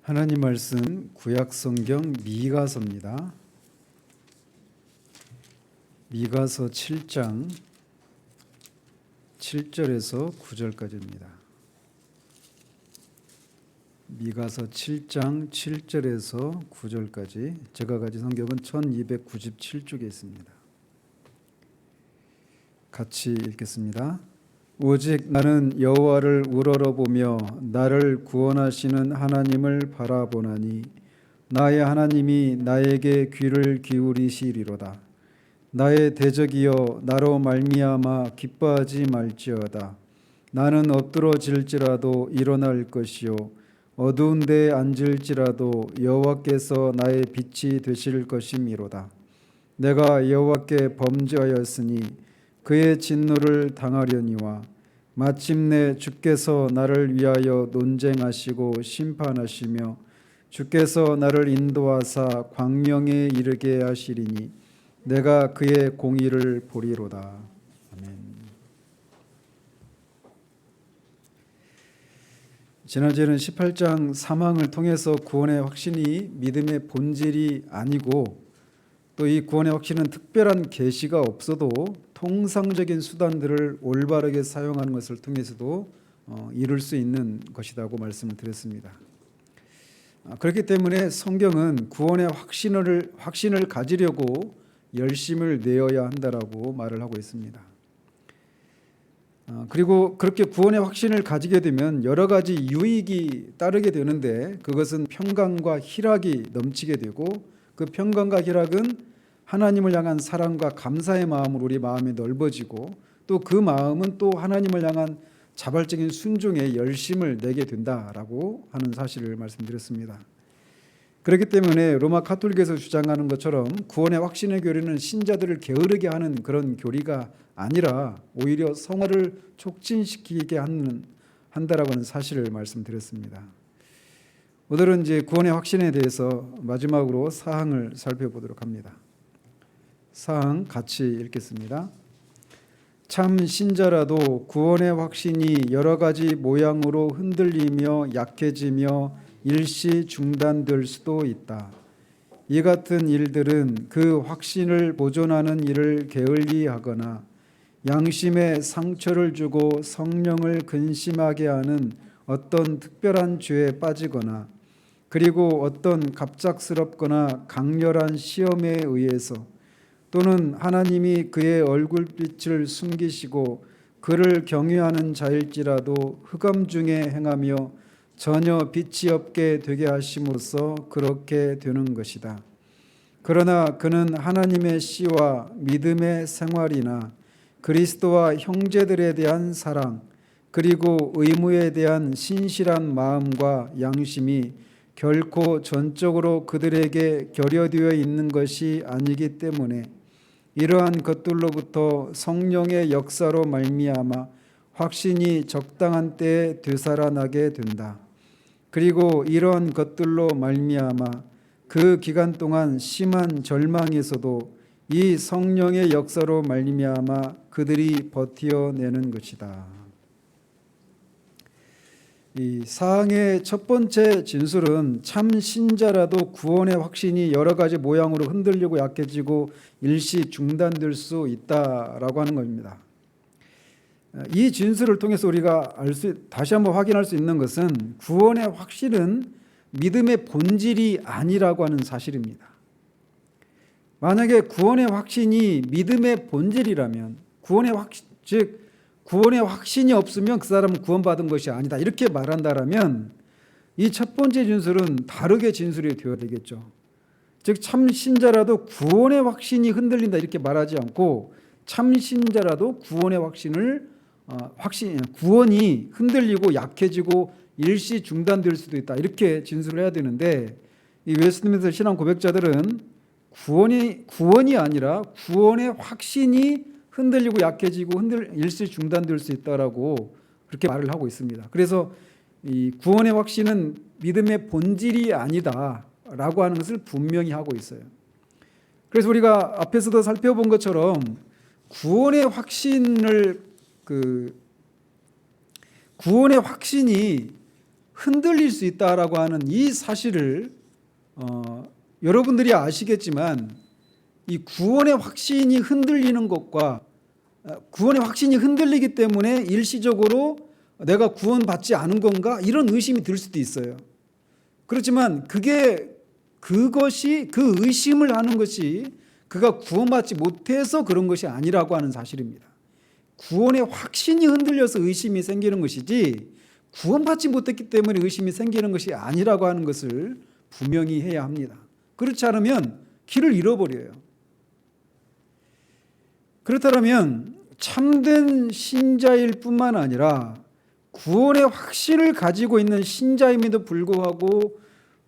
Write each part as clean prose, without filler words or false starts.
하나님 말씀 구약성경 미가서입니다. 미가서 7장 7절에서 9절까지입니다. 미가서 7장 7절에서 9절까지 제가 가진 성경은 1297쪽에 있습니다. 같이 읽겠습니다. 오직 나는 여호와를 우러러보며 나를 구원하시는 하나님을 바라보나니 나의 하나님이 나에게 귀를 기울이시리로다. 나의 대적이여 나로 말미암아 기뻐하지 말지어다. 나는 엎드러질지라도 일어날 것이요 어두운 데에 앉을지라도 여호와께서 나의 빛이 되실 것이미로다. 내가 여호와께 범죄하였으니 그의 진노를 당하려니와 마침내 주께서 나를 위하여 논쟁하시고 심판하시며 주께서 나를 인도하사 광명에 이르게 하시리니 내가 그의 공의를 보리로다. 아멘. 지난주에는 18장 사망을 통해서 구원의 확신이 믿음의 본질이 아니고 또 이 구원의 확신은 특별한 계시가 없어도 통상적인 수단들을 올바르게 사용하는 것을 통해서도 이룰 수 있는 것이라고 말씀을 드렸습니다. 그렇기 때문에 성경은 구원의 확신을 가지려고 열심을 내어야 한다라고 말을 하고 있습니다. 그리고 그렇게 구원의 확신을 가지게 되면 여러 가지 유익이 따르게 되는데 그것은 평강과 희락이 넘치게 되고 그 평강과 희락은 하나님을 향한 사랑과 감사의 마음으로 우리 마음이 넓어지고 또 그 마음은 또 하나님을 향한 자발적인 순종에 열심을 내게 된다라고 하는 사실을 말씀드렸습니다. 그렇기 때문에 로마 가톨릭에서 주장하는 것처럼 구원의 확신의 교리는 신자들을 게으르게 하는 그런 교리가 아니라 오히려 성화를 촉진시키게 한다라고 하는 사실을 말씀드렸습니다. 오늘은 이제 구원의 확신에 대해서 마지막으로 사항을 살펴보도록 합니다. 사항 같이 읽겠습니다. 참 신자라도 구원의 확신이 여러 가지 모양으로 흔들리며 약해지며 일시 중단될 수도 있다. 이 같은 일들은 그 확신을 보존하는 일을 게을리하거나 양심에 상처를 주고 성령을 근심하게 하는 어떤 특별한 죄에 빠지거나 그리고 어떤 갑작스럽거나 강렬한 시험에 의해서 또는 하나님이 그의 얼굴빛을 숨기시고 그를 경외하는 자일지라도 흑암 중에 행하며 전혀 빛이 없게 되게 하심으로써 그렇게 되는 것이다. 그러나 그는 하나님의 씨와 믿음의 생활이나 그리스도와 형제들에 대한 사랑 그리고 의무에 대한 신실한 마음과 양심이 결코 전적으로 그들에게 결여되어 있는 것이 아니기 때문에 이러한 것들로부터 성령의 역사로 말미암아 확신이 적당한 때에 되살아나게 된다. 그리고 이러한 것들로 말미암아 그 기간 동안 심한 절망에서도 이 성령의 역사로 말미암아 그들이 버텨내는 것이다. 이 사항의 첫 번째 진술은 참 신자라도 구원의 확신이 여러 가지 모양으로 흔들리고 약해지고 일시 중단될 수 있다라고 하는 겁니다. 이 진술을 통해서 우리가 다시 한번 확인할 수 있는 것은 구원의 확신은 믿음의 본질이 아니라고 하는 사실입니다. 만약에 구원의 확신이 믿음의 본질이라면 구원의 확신이 없으면 그 사람은 구원받은 것이 아니다 이렇게 말한다라면 이 첫 번째 진술은 다르게 진술이 되어야 되겠죠. 즉 참 신자라도 구원의 확신이 흔들린다 이렇게 말하지 않고 참 신자라도 구원의 구원이 흔들리고 약해지고 일시 중단될 수도 있다 이렇게 진술을 해야 되는데 이 웨스트민스터 신앙 고백자들은 구원이 아니라 구원의 확신이 흔들리고 약해지고 일시 중단될 수 있다라고 그렇게 말을 하고 있습니다. 그래서 이 구원의 확신은 믿음의 본질이 아니다라고 하는 것을 분명히 하고 있어요. 그래서 우리가 앞에서도 살펴본 것처럼 구원의 확신이 흔들릴 수 있다라고 하는 이 사실을 여러분들이 아시겠지만 이 구원의 확신이 흔들리는 것과 구원의 확신이 흔들리기 때문에 일시적으로 내가 구원받지 않은 건가 이런 의심이 들 수도 있어요. 그렇지만 그것이 그 의심을 하는 것이 그가 구원받지 못해서 그런 것이 아니라고 하는 사실입니다. 구원의 확신이 흔들려서 의심이 생기는 것이지 구원받지 못했기 때문에 의심이 생기는 것이 아니라고 하는 것을 분명히 해야 합니다. 그렇지 않으면 길을 잃어버려요. 그렇다면 참된 신자일 뿐만 아니라 구원의 확신을 가지고 있는 신자임에도 불구하고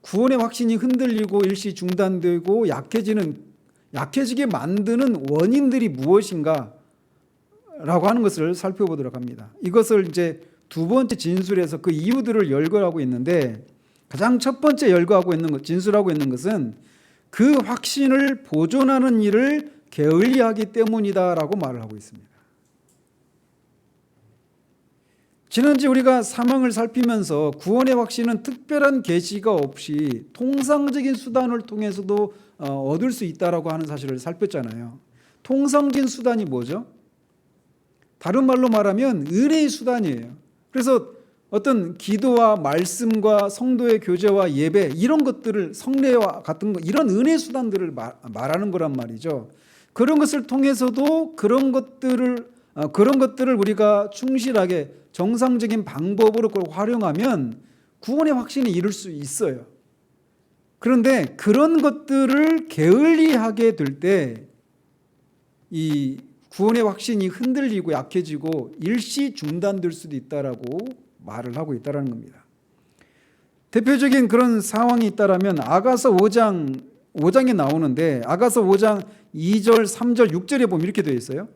구원의 확신이 흔들리고 일시 중단되고 약해지게 만드는 원인들이 무엇인가 라고 하는 것을 살펴보도록 합니다. 이것을 이제 두 번째 진술에서 그 이유들을 열거하고 있는데 가장 첫 번째 진술하고 있는 것은 그 확신을 보존하는 일을 게을리하기 때문이다라고 말을 하고 있습니다. 지난주 우리가 사망을 살피면서 구원의 확신은 특별한 계시가 없이 통상적인 수단을 통해서도 얻을 수 있다라고 하는 사실을 살폈잖아요. 통상적인 수단이 뭐죠? 다른 말로 말하면 은혜의 수단이에요. 그래서 어떤 기도와 말씀과 성도의 교제와 예배 이런 것들을 성례와 같은 거 이런 은혜 수단들을 말하는 거란 말이죠. 그런 것을 통해서도 그런 것들을 우리가 충실하게 정상적인 방법으로 그걸 활용하면 구원의 확신이 이룰 수 있어요. 그런데 그런 것들을 게을리하게 될 때 이 구원의 확신이 흔들리고 약해지고 일시 중단될 수도 있다라고 말을 하고 있다는 겁니다. 대표적인 그런 상황이 있다라면 아가서 5장에 나오는데 아가서 5장 2절, 3절, 6절에 보면 이렇게 되어 있어요.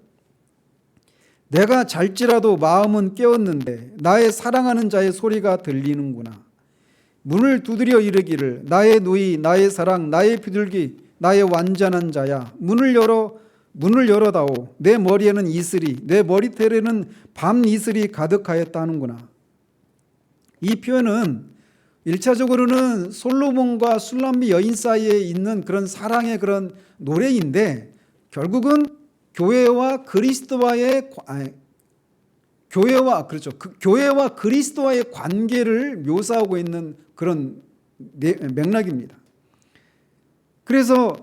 내가 잘지라도 마음은 깨었는데 나의 사랑하는 자의 소리가 들리는구나. 문을 두드려 이르기를 나의 누이, 나의 사랑, 나의 비둘기, 나의 완전한 자야. 문을 열어다오. 내 머리에는 이슬이, 내 머리털에는 밤 이슬이 가득하였다 하는구나. 이 표현은 1차적으로는 솔로몬과 술람미 여인 사이에 있는 그런 사랑의 그런 노래인데 결국은 교회와 그리스도와의 관계를 묘사하고 있는 그런 맥락입니다. 그래서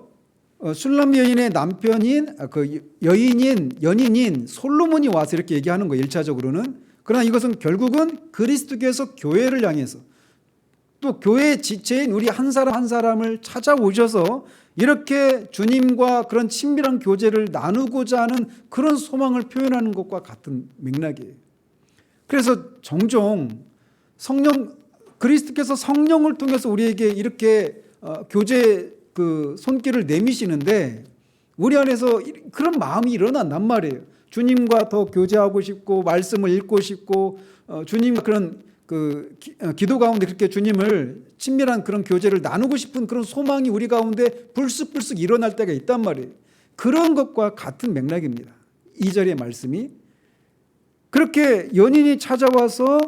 술람 여인의 남편인 연인인 솔로몬이 와서 이렇게 얘기하는 거예요. 1차적으로는. 그러나 이것은 결국은 그리스도께서 교회를 향해서 또 교회의 지체인 우리 한 사람 한 사람을 찾아오셔서 이렇게 주님과 그런 친밀한 교제를 나누고자 하는 그런 소망을 표현하는 것과 같은 맥락이에요. 그래서 종종 그리스도께서 성령을 통해서 우리에게 이렇게 교제 손길을 내미시는데 우리 안에서 그런 마음이 일어난단 말이에요. 주님과 더 교제하고 싶고 말씀을 읽고 싶고 주님과 그런 기도 가운데 그렇게 주님을 친밀한 그런 교제를 나누고 싶은 그런 소망이 우리 가운데 불쑥불쑥 일어날 때가 있단 말이에요. 그런 것과 같은 맥락입니다. 2절의 말씀이 그렇게 연인이 찾아와서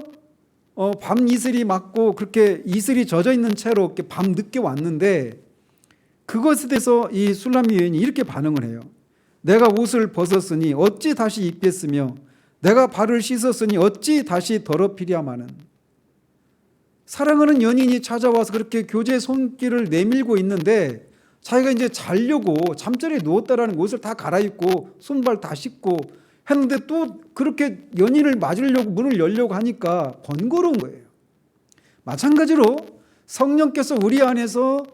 밤 이슬이 맞고 그렇게 이슬이 젖어 있는 채로 이렇게 밤 늦게 왔는데 그것에 대해서 이 술람미 여인이 이렇게 반응을 해요. 내가 옷을 벗었으니 어찌 다시 입겠으며 내가 발을 씻었으니 어찌 다시 더럽히랴마는. 사랑하는 연인이 찾아와서 그렇게 교제의 손길을 내밀고 있는데 자기가 이제 자려고 잠자리에 누웠다라는 옷을 다 갈아입고 손발 다 씻고 했는데 또 그렇게 연인을 맞으려고 문을 열려고 하니까 번거로운 거예요. 마찬가지로 성령께서 우리 안에서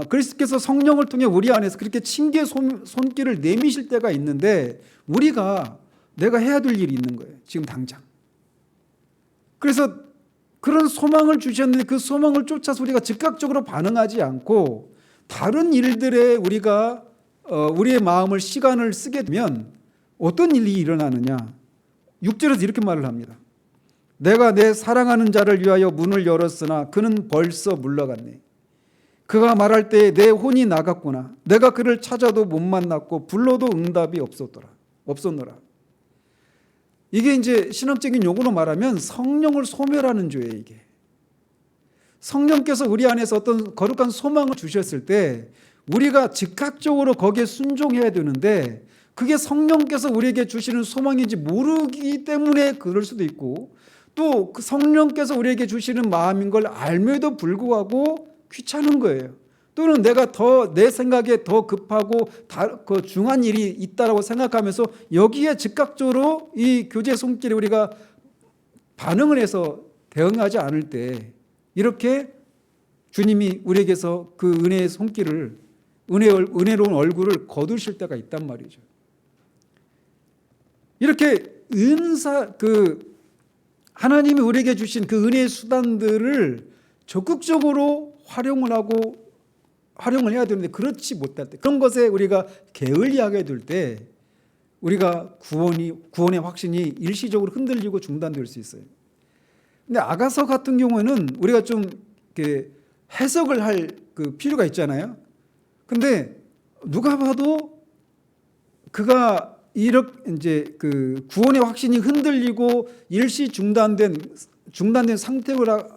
그리스도께서 성령을 통해 우리 안에서 그렇게 친교의 손길을 내미실 때가 있는데 내가 해야 될 일이 있는 거예요. 지금 당장. 그래서 그런 소망을 주셨는데 그 소망을 쫓아서 우리가 즉각적으로 반응하지 않고 다른 일들에 우리가 우리의 마음을 시간을 쓰게 되면 어떤 일이 일어나느냐. 6절에서 이렇게 말을 합니다. 내가 내 사랑하는 자를 위하여 문을 열었으나 그는 벌써 물러갔네. 그가 말할 때에 내 혼이 나갔구나. 내가 그를 찾아도 못 만났고 불러도 응답이 없었노라. 이게 이제 신학적인 용어로 말하면 성령을 소멸하는 죄예요. 이게 성령께서 우리 안에서 어떤 거룩한 소망을 주셨을 때 우리가 즉각적으로 거기에 순종해야 되는데, 그게 성령께서 우리에게 주시는 소망인지 모르기 때문에 그럴 수도 있고, 또 그 성령께서 우리에게 주시는 마음인 걸 알면도 불구하고 귀찮은 거예요. 또는 내가 더 내 생각에 더 급하고 그 중한 일이 있다라고 생각하면서 여기에 즉각적으로 이 교제 손길에 우리가 반응을 해서 대응하지 않을 때, 이렇게 주님이 우리에게서 그 은혜의 손길을, 은혜로운 얼굴을 거두실 때가 있단 말이죠. 이렇게 하나님이 우리에게 주신 그 은혜의 수단들을 적극적으로 활용을 해야 되는데, 그렇지 못할 때, 그런 것에 우리가 게을리하게 될 때 우리가 구원의 확신이 일시적으로 흔들리고 중단될 수 있어요. 근데 아가서 같은 경우에는 우리가 좀 이렇게 해석을 할 그 필요가 있잖아요. 근데 누가 봐도 그가 이렇게 이제 그 구원의 확신이 흔들리고 일시 중단된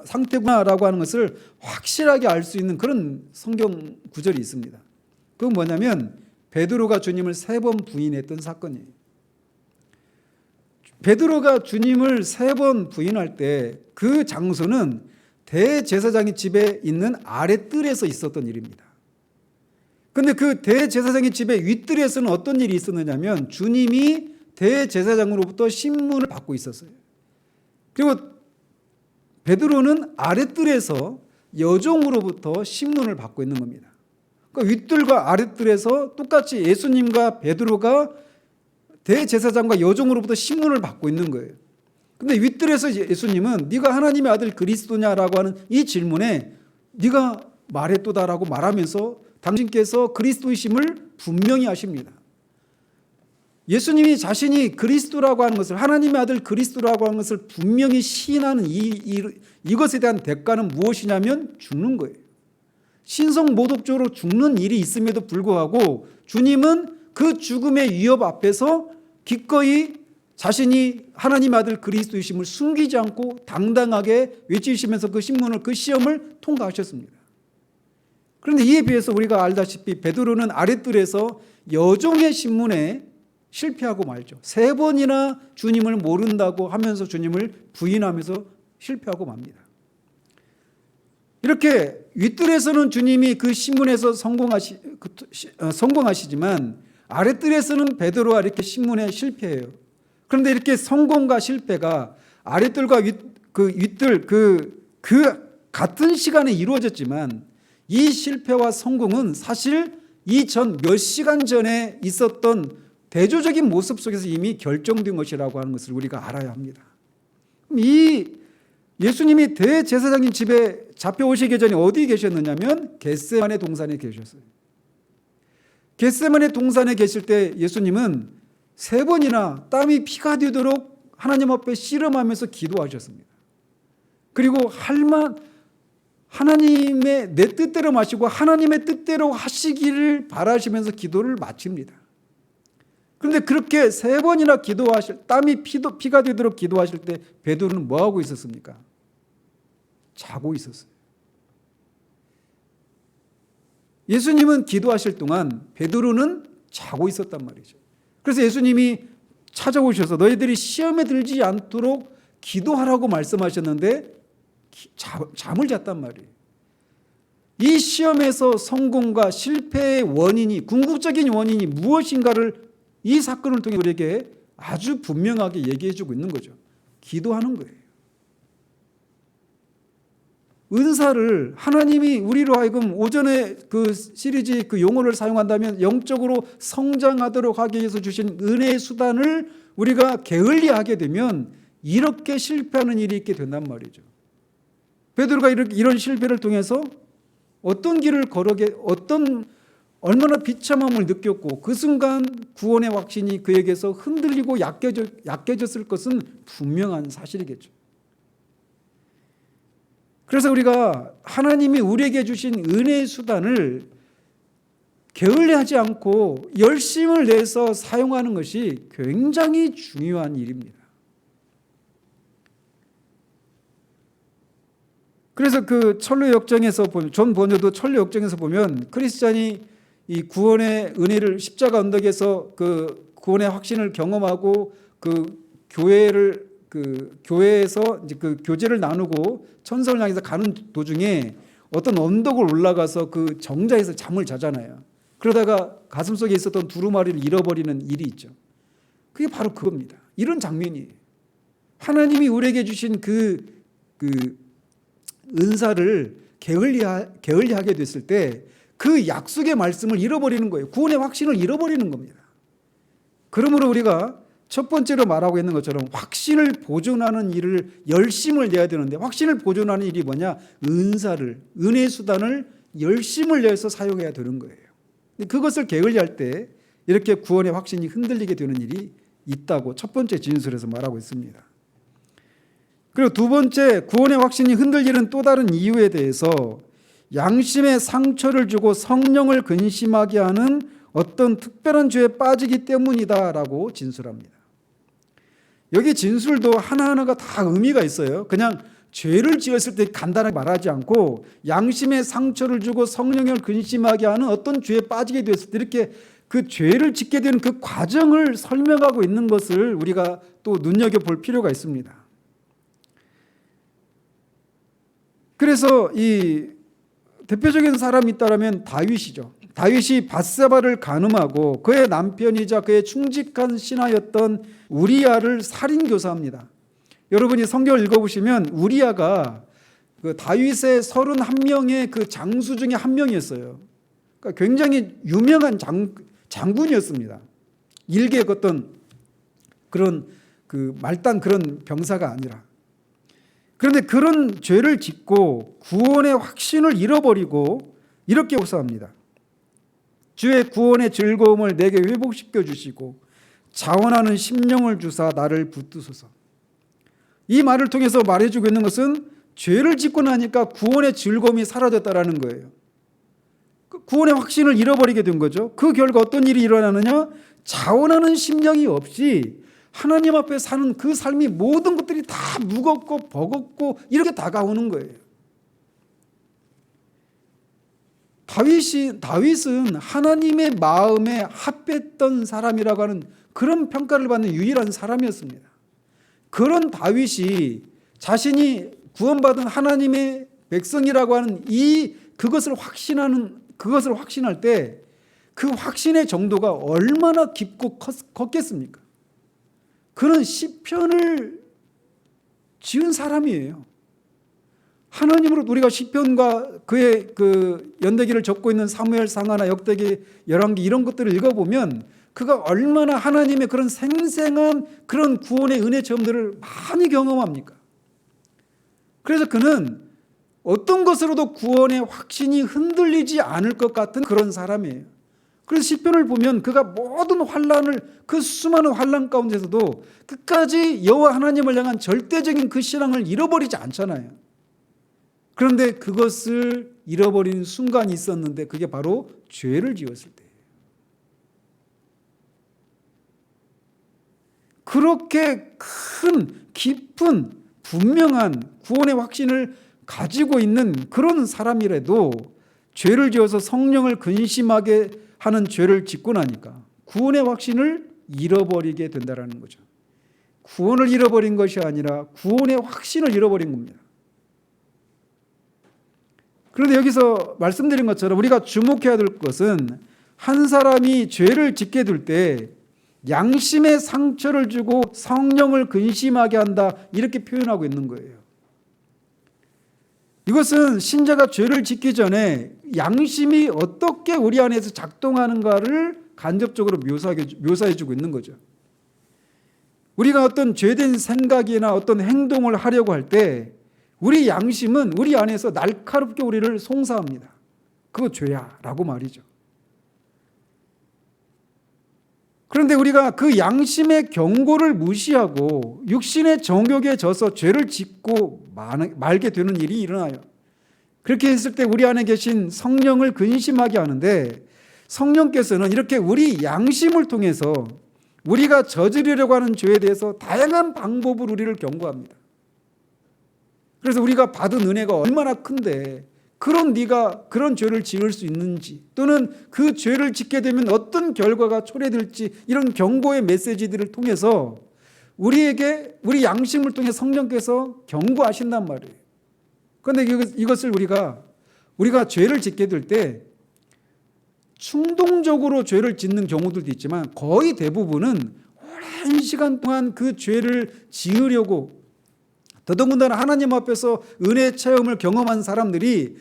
상태구나라고 하는 것을 확실하게 알 수 있는 그런 성경 구절이 있습니다. 그건 뭐냐면 베드로가 주님을 3번 부인했던 사건이에요. 베드로가 주님을 3번 부인할 때 그 장소는 대제사장의 집에 있는 아랫뜰에서 있었던 일입니다. 그런데 그 대제사장의 집의 윗뜰에서는 어떤 일이 있었느냐면 주님이 대제사장으로부터 신문을 받고 있었어요. 그리고 베드로는 아랫뜰에서 여종으로부터 신문을 받고 있는 겁니다. 그러니까 윗뜰과 아랫뜰에서 똑같이 예수님과 베드로가 대제사장과 여종으로부터 신문을 받고 있는 거예요. 근데 윗뜰에서 예수님은 네가 하나님의 아들 그리스도냐라고 하는 이 질문에 네가 말했도다라고 말하면서 당신께서 그리스도이심을 분명히 하십니다. 예수님이 자신이 그리스도라고 하는 것을, 하나님의 아들 그리스도라고 하는 것을 분명히 시인하는 이것에 대한 대가는 무엇이냐면 죽는 거예요. 신성모독적으로 죽는 일이 있음에도 불구하고 주님은 그 죽음의 위협 앞에서 기꺼이 자신이 하나님의 아들 그리스도이심을 숨기지 않고 당당하게 외치시면서 그 시험을 통과하셨습니다. 그런데 이에 비해서 우리가 알다시피 베드로는 아랫뜰에서 여종의 신문에 실패하고 말죠. 3번이나 주님을 모른다고 하면서 주님을 부인하면서 실패하고 맙니다. 이렇게 윗뜰에서는 주님이 그 신문에서 성공하시지만 아랫뜰에서는 베드로가 이렇게 신문에 실패해요. 그런데 이렇게 성공과 실패가 아랫뜰과 윗뜰 그 같은 시간에 이루어졌지만 이 실패와 성공은 사실 이 전 몇 시간 전에 있었던 대조적인 모습 속에서 이미 결정된 것이라고 하는 것을 우리가 알아야 합니다. 이 예수님이 대제사장님 집에 잡혀오시기 전에 어디 계셨느냐면 겟세마네 동산에 계셨어요. 겟세마네 동산에 계실 때 예수님은 3번이나 땀이 피가 되도록 하나님 앞에 씨름하면서 기도하셨습니다. 그리고 하나님의 내 뜻대로 마시고 하나님의 뜻대로 하시기를 바라시면서 기도를 마칩니다. 그런데 그렇게 3번이나 땀이 피가 되도록 기도하실 때 베드로는 뭐하고 있었습니까? 자고 있었어요. 예수님은 기도하실 동안 베드로는 자고 있었단 말이죠. 그래서 예수님이 찾아오셔서 너희들이 시험에 들지 않도록 기도하라고 말씀하셨는데 잠을 잤단 말이에요. 이 시험에서 성공과 실패의 원인이, 궁극적인 원인이 무엇인가를 이 사건을 통해 우리에게 아주 분명하게 얘기해 주고 있는 거죠. 기도하는 거예요. 은사를 하나님이 우리로 하여금 오전에 그 시리즈 그 용어를 사용한다면 영적으로 성장하도록 하기 위해서 주신 은혜의 수단을 우리가 게을리하게 되면 이렇게 실패하는 일이 있게 된단 말이죠. 베드로가 이런 실패를 통해서 어떤 길을 얼마나 비참함을 느꼈고 그 순간 구원의 확신이 그에게서 흔들리고 약해졌을 것은 분명한 사실이겠죠. 그래서 우리가 하나님이 우리에게 주신 은혜의 수단을 게을리하지 않고 열심을 내서 사용하는 것이 굉장히 중요한 일입니다. 그래서 그 철로 역정에서 보면, 존 버녀도 철로 역정에서 보면 크리스찬이 이 구원의 은혜를 십자가 언덕에서 그 구원의 확신을 경험하고 그 교회에서 이제 그 교제를 나누고 천성을 향해서 가는 도중에 어떤 언덕을 올라가서 그 정자에서 잠을 자잖아요. 그러다가 가슴속에 있었던 두루마리를 잃어버리는 일이 있죠. 그게 바로 그겁니다. 이런 장면이에요. 하나님이 우리에게 주신 그 은사를 게을리하게 됐을 때 그 약속의 말씀을 잃어버리는 거예요. 구원의 확신을 잃어버리는 겁니다. 그러므로 우리가 첫 번째로 말하고 있는 것처럼 확신을 보존하는 일을 열심을 내야 되는데, 확신을 보존하는 일이 뭐냐? 은혜의 수단을 열심을 내서 사용해야 되는 거예요. 그것을 게을리할 때 이렇게 구원의 확신이 흔들리게 되는 일이 있다고 첫 번째 진술에서 말하고 있습니다. 그리고 두 번째, 구원의 확신이 흔들리는 또 다른 이유에 대해서 양심의 상처를 주고 성령을 근심하게 하는 어떤 특별한 죄에 빠지기 때문이다라고 진술합니다. 여기 진술도 하나하나가 다 의미가 있어요. 그냥 죄를 지었을 때 간단하게 말하지 않고 양심의 상처를 주고 성령을 근심하게 하는 어떤 죄에 빠지게 되었을 때 이렇게 그 죄를 짓게 되는 그 과정을 설명하고 있는 것을 우리가 또 눈여겨볼 필요가 있습니다. 그래서 이 대표적인 사람이 있다면 다윗이죠. 다윗이 밧세바를 간음하고 그의 남편이자 그의 충직한 신하였던 우리야를 살인교사합니다. 여러분이 성경을 읽어보시면 우리야가 그 다윗의 31명의 그 장수 중에 한 명이었어요. 그러니까 굉장히 유명한 장군이었습니다. 일개 어떤 그런 그 말단 그런 병사가 아니라. 그런데 그런 죄를 짓고 구원의 확신을 잃어버리고 이렇게 호소합니다. 주의 구원의 즐거움을 내게 회복시켜 주시고 자원하는 심령을 주사 나를 붙드소서. 이 말을 통해서 말해주고 있는 것은 죄를 짓고 나니까 구원의 즐거움이 사라졌다라는 거예요. 구원의 확신을 잃어버리게 된 거죠. 그 결과 어떤 일이 일어나느냐? 자원하는 심령이 없이 하나님 앞에 사는 그 삶이 모든 것들이 다 무겁고 버겁고 이렇게 다가오는 거예요. 다윗은 하나님의 마음에 합했던 사람이라고 하는 그런 평가를 받는 유일한 사람이었습니다. 그런 다윗이 자신이 구원받은 하나님의 백성이라고 하는 그것을 확신할 때 그 확신의 정도가 얼마나 깊고 컸겠습니까? 그는 시편을 지은 사람이에요. 하나님으로 우리가 시편과 그의 그 연대기를 적고 있는 사무엘상하나 역대기 열왕기 이런 것들을 읽어보면 그가 얼마나 하나님의 그런 생생한 그런 구원의 은혜 체험들을 많이 경험합니까? 그래서 그는 어떤 것으로도 구원의 확신이 흔들리지 않을 것 같은 그런 사람이에요. 그래서 시편을 보면 그가 모든 환난을, 그 수많은 환난 가운데서도 끝까지 여호와 하나님을 향한 절대적인 그 신앙을 잃어버리지 않잖아요. 그런데 그것을 잃어버리는 순간이 있었는데 그게 바로 죄를 지었을 때예요. 그렇게 큰 깊은 분명한 구원의 확신을 가지고 있는 그런 사람이라도 죄를 지어서 성령을 근심하게 하는 죄를 짓고 나니까 구원의 확신을 잃어버리게 된다는 거죠. 구원을 잃어버린 것이 아니라 구원의 확신을 잃어버린 겁니다. 그런데 여기서 말씀드린 것처럼 우리가 주목해야 될 것은 한 사람이 죄를 짓게 될 때 양심의 상처를 주고 성령을 근심하게 한다 이렇게 표현하고 있는 거예요. 이것은 신자가 죄를 짓기 전에 양심이 어떻게 우리 안에서 작동하는가를 간접적으로 묘사해주고 있는 거죠. 우리가 어떤 죄된 생각이나 어떤 행동을 하려고 할 때 우리 양심은 우리 안에서 날카롭게 우리를 송사합니다. 그거 죄야 라고 말이죠. 그런데 우리가 그 양심의 경고를 무시하고 육신의 정욕에 져서 죄를 짓고 말게 되는 일이 일어나요. 그렇게 했을 때 우리 안에 계신 성령을 근심하게 하는데 성령께서는 이렇게 우리 양심을 통해서 우리가 저지르려고 하는 죄에 대해서 다양한 방법으로 우리를 경고합니다. 그래서 우리가 받은 은혜가 얼마나 큰데 그런 네가 그런 죄를 지을 수 있는지, 또는 그 죄를 짓게 되면 어떤 결과가 초래될지, 이런 경고의 메시지들을 통해서 우리에게 우리 양심을 통해 성령께서 경고하신단 말이에요. 그런데 이것을 우리가 죄를 짓게 될 때 충동적으로 죄를 짓는 경우들도 있지만 거의 대부분은 오랜 시간 동안 그 죄를 지으려고, 더더군다나 하나님 앞에서 은혜 체험을 경험한 사람들이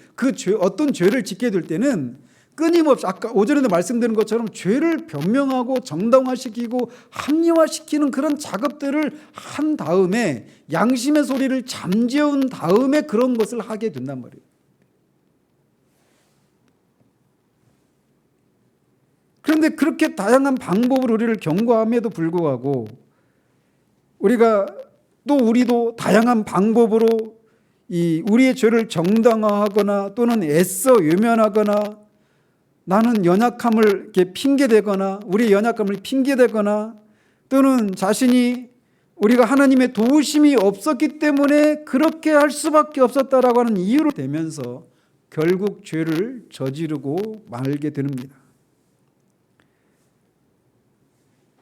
어떤 죄를 짓게 될 때는 끊임없이 아까 오전에도 말씀드린 것처럼 죄를 변명하고 정당화시키고 합리화시키는 그런 작업들을 한 다음에 양심의 소리를 잠재운 다음에 그런 것을 하게 된단 말이에요. 그런데 그렇게 다양한 방법으로 우리를 경고함에도 불구하고 우리도 다양한 방법으로 우리의 죄를 정당화하거나 또는 애써 외면하거나 나는 연약함을 이렇게 핑계대거나 우리의 연약함을 핑계대거나 또는 자신이 우리가 하나님의 도우심이 없었기 때문에 그렇게 할 수밖에 없었다라고 하는 이유를 대면서 결국 죄를 저지르고 말게 됩니다.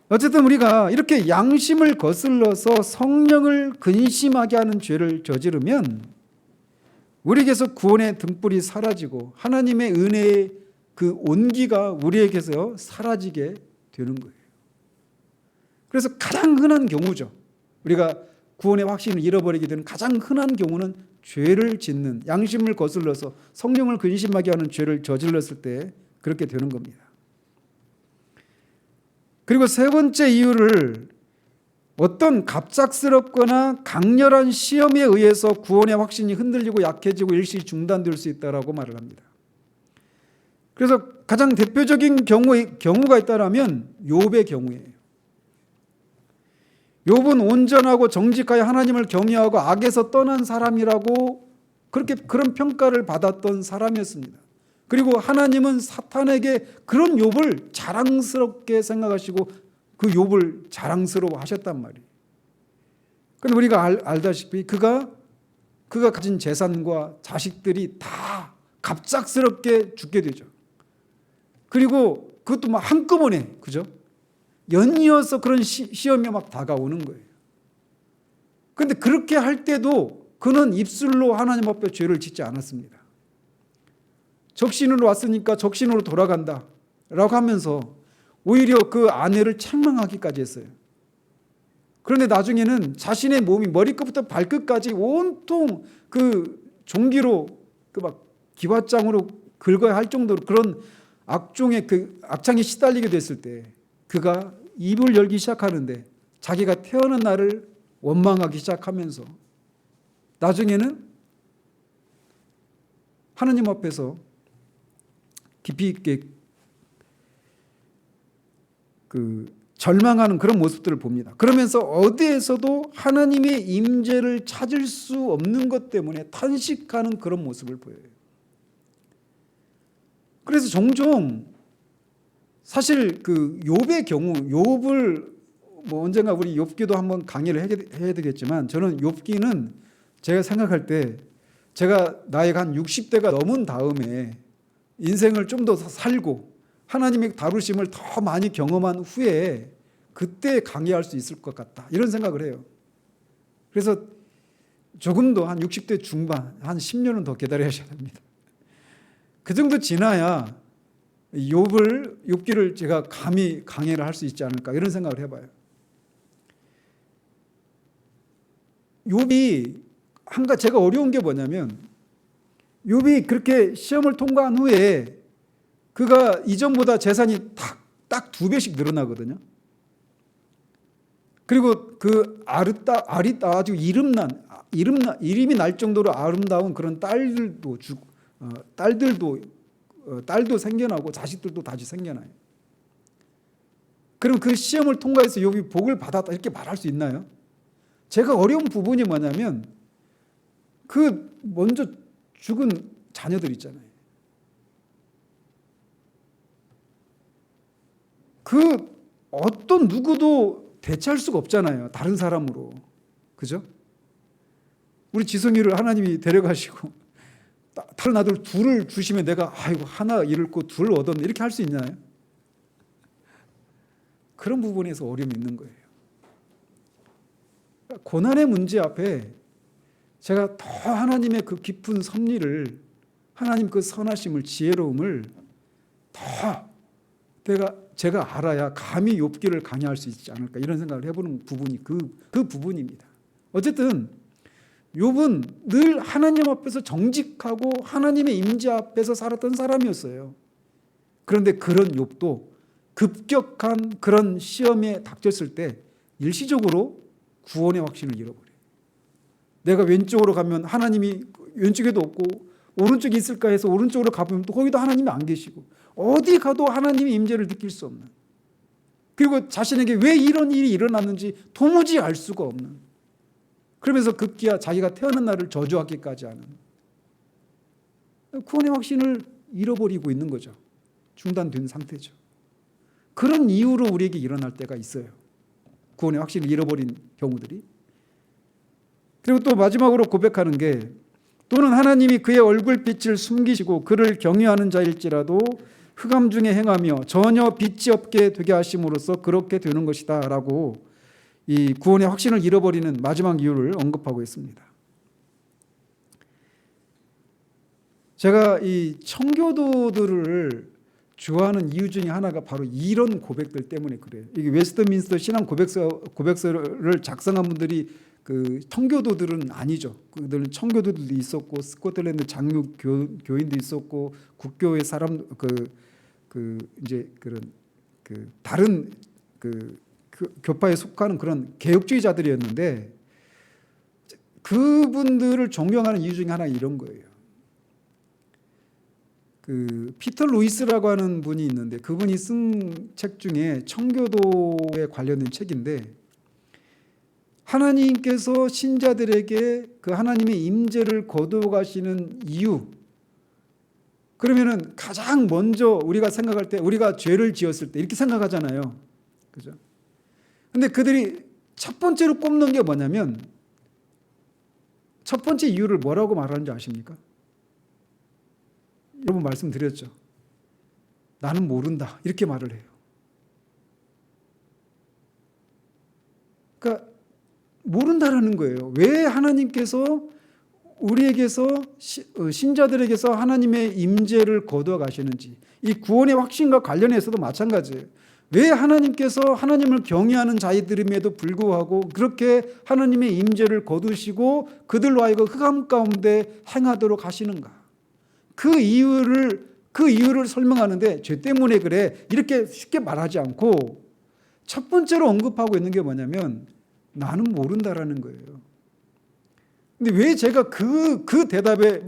어쨌든 우리가 이렇게 양심을 거슬러서 성령을 근심하게 하는 죄를 저지르면 우리에게서 구원의 등불이 사라지고 하나님의 은혜의 그 온기가 우리에게서 사라지게 되는 거예요. 그래서 가장 흔한 경우죠. 우리가 구원의 확신을 잃어버리게 되는 가장 흔한 경우는 죄를 짓는, 양심을 거슬러서 성령을 근심하게 하는 죄를 저질렀을 때 그렇게 되는 겁니다. 그리고 세 번째 이유를 어떤 갑작스럽거나 강렬한 시험에 의해서 구원의 확신이 흔들리고 약해지고 일시 중단될 수 있다라고 말을 합니다. 그래서 가장 대표적인 경우가 있다라면 욥의 경우예요. 욥은 온전하고 정직하여 하나님을 경외하고 악에서 떠난 사람이라고 그런 평가를 받았던 사람이었습니다. 그리고 하나님은 사탄에게 그런 욥을 자랑스럽게 생각하시고 그 욥을 자랑스러워 하셨단 말이에요. 그런데 우리가 알다시피 그가 가진 재산과 자식들이 다 갑작스럽게 죽게 되죠. 그리고 그것도 막 한꺼번에, 그죠? 연이어서 그런 시험이 막 다가오는 거예요. 그런데 그렇게 할 때도 그는 입술로 하나님 앞에 죄를 짓지 않았습니다. 적신으로 왔으니까 적신으로 돌아간다 라고 하면서 오히려 그 아내를 책망하기까지 했어요. 그런데 나중에는 자신의 몸이 머리끝부터 발끝까지 온통 그 종기로 막 기왓장으로 긁어야 할 정도로 그런 악종의 그 악창에 시달리게 됐을 때 그가 입을 열기 시작하는데 자기가 태어난 날을 원망하기 시작하면서 나중에는 하나님 앞에서 깊이 있게 절망하는 그런 모습들을 봅니다. 그러면서 어디에서도 하나님의 임재를 찾을 수 없는 것 때문에 탄식하는 그런 모습을 보여요. 그래서 종종 사실 그 욥의 경우, 욥을 언젠가 우리 욥기도 한번 강의를 해야 되겠지만 저는 욥기는 제가 생각할 때 제가 나이가 한 60대가 넘은 다음에 인생을 좀 더 살고 하나님의 다루심을 더 많이 경험한 후에 그때 강의할 수 있을 것 같다 이런 생각을 해요. 그래서 조금 더 한 60대 중반 한 10년은 더 기다려야 됩니다. 그 정도 지나야 욥기를 제가 감히 강의를 할 수 있지 않을까 이런 생각을 해봐요. 욥이 제가 어려운 게 뭐냐면 욥이 그렇게 시험을 통과한 후에 그가 이전보다 재산이 딱 2배씩 늘어나거든요. 그리고 그 아주 이름이 날 정도로 아름다운 그런 딸들도 생겨나고 자식들도 다시 생겨나요. 그럼 그 시험을 통과해서 욥이 복을 받았다 이렇게 말할 수 있나요? 제가 어려운 부분이 뭐냐면 그 먼저 죽은 자녀들 있잖아요. 그 어떤 누구도 대체할 수가 없잖아요. 다른 사람으로. 그죠? 우리 지성이를 하나님이 데려가시고 다른 아들 둘을 주시면 내가 아이고 하나 잃고 둘 얻었네 이렇게 할 수 있나요? 그런 부분에서 어려움이 있는 거예요. 고난의 문제 앞에 제가 더 하나님의 그 깊은 섭리를, 하나님 그 선하심을, 지혜로움을 더 제가 알아야 감히 욥기를 강의할 수 있지 않을까 이런 생각을 해보는 부분이 그 부분입니다. 어쨌든 욥은 늘 하나님 앞에서 정직하고 하나님의 임재 앞에서 살았던 사람이었어요. 그런데 그런 욥도 급격한 그런 시험에 닥쳤을 때 일시적으로 구원의 확신을 잃어버려요. 내가 왼쪽으로 가면 하나님이 왼쪽에도 없고 오른쪽에 있을까 해서 오른쪽으로 가보면 또 거기도 하나님이 안 계시고 어디 가도 하나님의 임재를 느낄 수 없는, 그리고 자신에게 왜 이런 일이 일어났는지 도무지 알 수가 없는, 그러면서 급기야 자기가 태어난 날을 저주하기까지 하는 구원의 확신을 잃어버리고 있는 거죠. 중단된 상태죠. 그런 이유로 우리에게 일어날 때가 있어요. 구원의 확신을 잃어버린 경우들이. 그리고 또 마지막으로 고백하는 게, 또는 하나님이 그의 얼굴빛을 숨기시고 그를 경외하는 자일지라도 흑암 중에 행하며 전혀 빛이 없게 되게 하심으로써 그렇게 되는 것이다 라고 이 구원의 확신을 잃어버리는 마지막 이유를 언급하고 있습니다. 제가 이 청교도들을 좋아하는 이유 중에 하나가 바로 이런 고백들 때문에 그래요. 이게 웨스트민스터 신앙 고백서를 작성한 분들이 그 청교도들은 아니죠. 그들은 청교도들도 있었고 스코틀랜드 장로 교인도 있었고 국교의 사람 이제 그런 다른 교파에 속하는 그런 개혁주의자들이었는데, 그분들을 존경하는 이유 중에 하나가 이런 거예요. 피터 루이스라고 하는 분이 있는데 그분이 쓴 책 중에 청교도에 관련된 책인데, 하나님께서 신자들에게 그 하나님의 임재를 거두어 가시는 이유, 그러면은 가장 먼저 우리가 생각할 때 우리가 죄를 지었을 때 이렇게 생각하잖아요. 그죠? 근데 그들이 첫 번째로 꼽는 게 뭐냐면, 첫 번째 이유를 뭐라고 말하는지 아십니까? 여러분 말씀드렸죠. 나는 모른다 이렇게 말을 해요. 그러니까 모른다라는 거예요. 왜 하나님께서 우리에게서 신자들에게서 하나님의 임재를 거두어 가시는지, 이 구원의 확신과 관련해서도 마찬가지예요. 왜 하나님께서 하나님을 경외하는 자들임에도 불구하고 그렇게 하나님의 임재를 거두시고 그들로 하여금 흑암 가운데 행하도록 하시는가? 그 이유를 설명하는데 죄 때문에 그래 이렇게 쉽게 말하지 않고 첫 번째로 언급하고 있는 게 뭐냐면 나는 모른다라는 거예요. 근데 왜 제가 그 대답에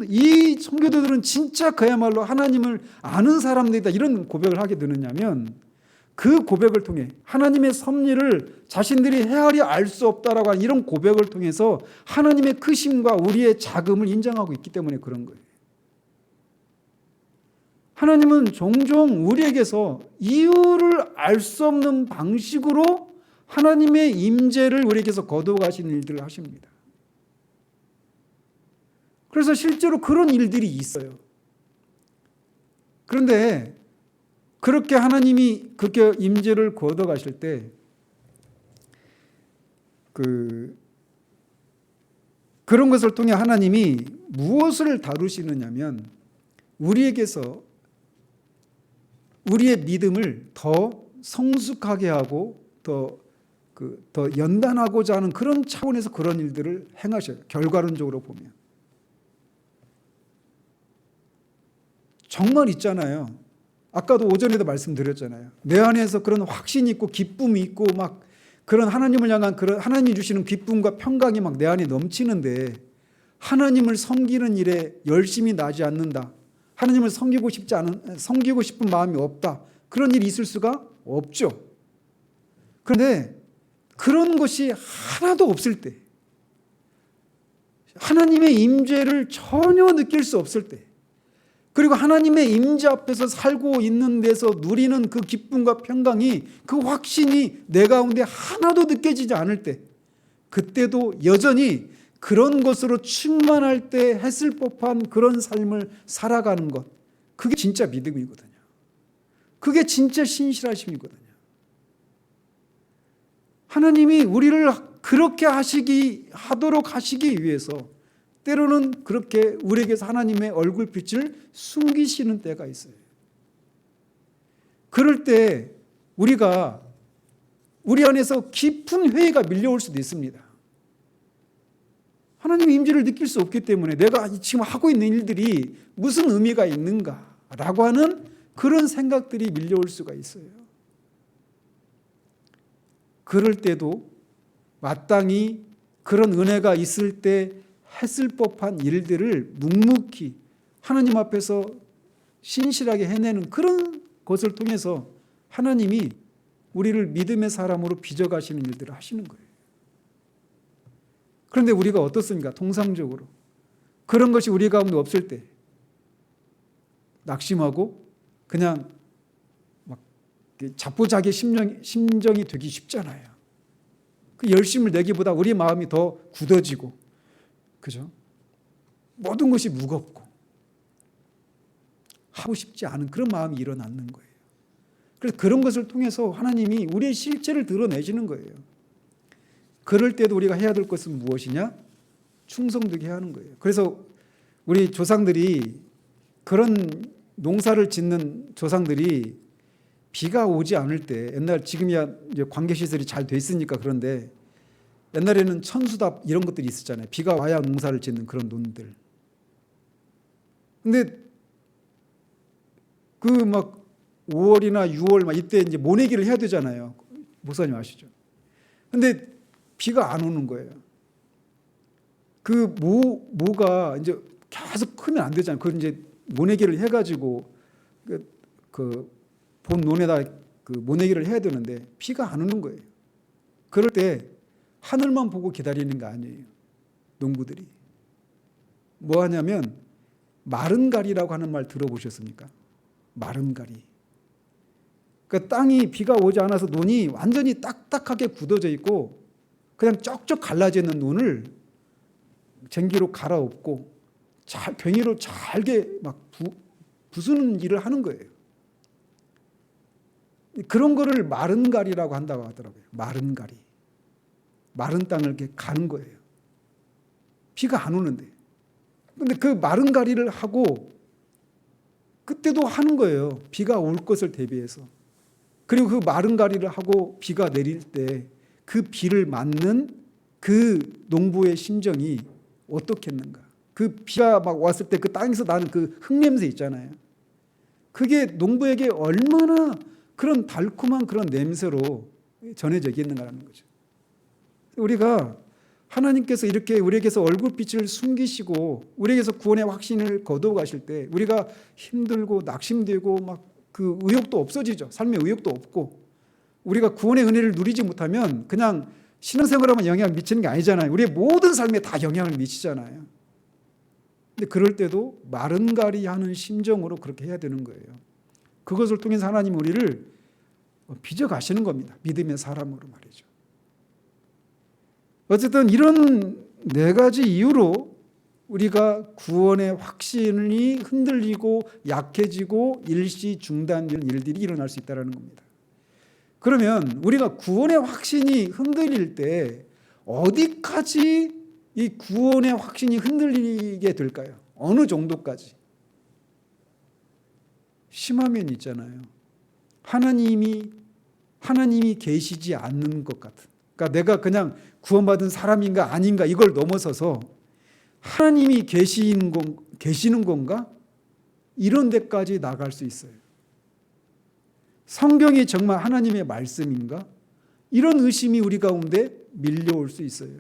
이 청교도들은 진짜 그야말로 하나님을 아는 사람들이다 이런 고백을 하게 되느냐면, 그 고백을 통해 하나님의 섭리를 자신들이 헤아려 알 수 없다라고 하는 이런 고백을 통해서 하나님의 크심과 우리의 작음을 인정하고 있기 때문에 그런 거예요. 하나님은 종종 우리에게서 이유를 알 수 없는 방식으로 하나님의 임재를 우리에게서 거두어 가시는 일들을 하십니다. 그래서 실제로 그런 일들이 있어요. 그런데 그렇게 하나님이 그렇게 임재를 거두어 가실 때 그런 것을 통해 하나님이 무엇을 다루시느냐면, 우리에게서 우리의 믿음을 더 성숙하게 하고 더 연단하고자 하는 그런 차원에서 그런 일들을 행하셔요. 결과론적으로 보면 정말 있잖아요. 아까도 오전에도 말씀드렸잖아요. 내 안에서 그런 확신이 있고 기쁨이 있고 막 그런 하나님을 향한 그런 하나님이 주시는 기쁨과 평강이 막 내 안에 넘치는데, 하나님을 섬기는 일에 열심히 나지 않는다. 하나님을 섬기고 싶은 마음이 없다. 그런 일이 있을 수가 없죠. 그런데 그런 것이 하나도 없을 때, 하나님의 임재를 전혀 느낄 수 없을 때, 그리고 하나님의 임재 앞에서 살고 있는 데서 누리는 그 기쁨과 평강이, 그 확신이 내 가운데 하나도 느껴지지 않을 때, 그때도 여전히 그런 것으로 충만할 때 했을 법한 그런 삶을 살아가는 것, 그게 진짜 믿음이거든요. 그게 진짜 신실하심이거든요. 하나님이 우리를 그렇게 하도록 하시기 위해서 때로는 그렇게 우리에게서 하나님의 얼굴빛을 숨기시는 때가 있어요. 그럴 때 우리가 우리 안에서 깊은 회의가 밀려올 수도 있습니다. 하나님의 임재를 느낄 수 없기 때문에 내가 지금 하고 있는 일들이 무슨 의미가 있는가라고 하는 그런 생각들이 밀려올 수가 있어요. 그럴 때도 마땅히 그런 은혜가 있을 때 했을 법한 일들을 묵묵히 하나님 앞에서 신실하게 해내는 그런 것을 통해서 하나님이 우리를 믿음의 사람으로 빚어가시는 일들을 하시는 거예요. 그런데 우리가 어떻습니까? 통상적으로 그런 것이 우리 가운데 없을 때 낙심하고 그냥 막 자포자기 심정이 되기 쉽잖아요. 그 열심을 내기보다 우리 마음이 더 굳어지고, 그죠? 모든 것이 무겁고 하고 싶지 않은 그런 마음이 일어나는 거예요. 그래서 그런 것을 통해서 하나님이 우리의 실체를 드러내시는 거예요. 그럴 때도 우리가 해야 될 것은 무엇이냐? 충성되게 하는 거예요. 그래서 우리 조상들이 그런 농사를 짓는 조상들이 비가 오지 않을 때, 옛날 지금이야 이제 관계 시설이 잘 돼 있으니까 그런데 옛날에는 천수답 이런 것들이 있었잖아요. 비가 와야 농사를 짓는 그런 논들. 근데 그 막 5월이나 6월 막 이때 이제 모내기를 해야 되잖아요. 목사님 아시죠? 근데 비가 안 오는 거예요. 그 모가 이제 계속 크면 안 되잖아요. 그걸 이제 모내기를 해가지고 본 논에다 그 모내기를 해야 되는데 비가 안 오는 거예요. 그럴 때 하늘만 보고 기다리는 거 아니에요. 농부들이 뭐 하냐면 마른 가리라고 하는 말 들어보셨습니까? 마른 가리. 그 땅이 비가 오지 않아서 논이 완전히 딱딱하게 굳어져 있고 그냥 쩍쩍 갈라져 있는 논을 쟁기로 갈아엎고 괭이로 잘게 막 부수는 일을 하는 거예요. 그런 거를 마른 가리라고 한다고 하더라고요. 마른 가리. 마른 땅을 이렇게 가는 거예요. 비가 안 오는데. 근데 그 마른 가리를 하고 그때도 하는 거예요. 비가 올 것을 대비해서. 그리고 그 마른 가리를 하고 비가 내릴 때 그 비를 맞는 그 농부의 심정이 어떻겠는가. 그 비가 막 왔을 때 그 땅에서 나는 그 흙냄새 있잖아요. 그게 농부에게 얼마나 그런 달콤한 그런 냄새로 전해져 있는가라는 거죠. 우리가 하나님께서 이렇게 우리에게서 얼굴빛을 숨기시고 우리에게서 구원의 확신을 거두어가실 때 우리가 힘들고 낙심되고 막 그 의욕도 없어지죠. 삶의 의욕도 없고 우리가 구원의 은혜를 누리지 못하면 그냥 신앙생활에만 영향을 미치는 게 아니잖아요. 우리의 모든 삶에 다 영향을 미치잖아요. 근데 그럴 때도 마른 가리 하는 심정으로 그렇게 해야 되는 거예요. 그것을 통해서 하나님 우리를 빚어가시는 겁니다. 믿음의 사람으로 말이죠. 어쨌든 이런 네 가지 이유로 우리가 구원의 확신이 흔들리고 약해지고 일시 중단되는 일들이 일어날 수 있다는 겁니다. 그러면 우리가 구원의 확신이 흔들릴 때 어디까지 이 구원의 확신이 흔들리게 될까요? 어느 정도까지? 심하면 있잖아요. 하나님이 계시지 않는 것 같은. 그러니까 내가 그냥 구원받은 사람인가 아닌가 이걸 넘어서서 하나님이 계시는 건가? 이런 데까지 나갈 수 있어요. 성경이 정말 하나님의 말씀인가? 이런 의심이 우리 가운데 밀려올 수 있어요.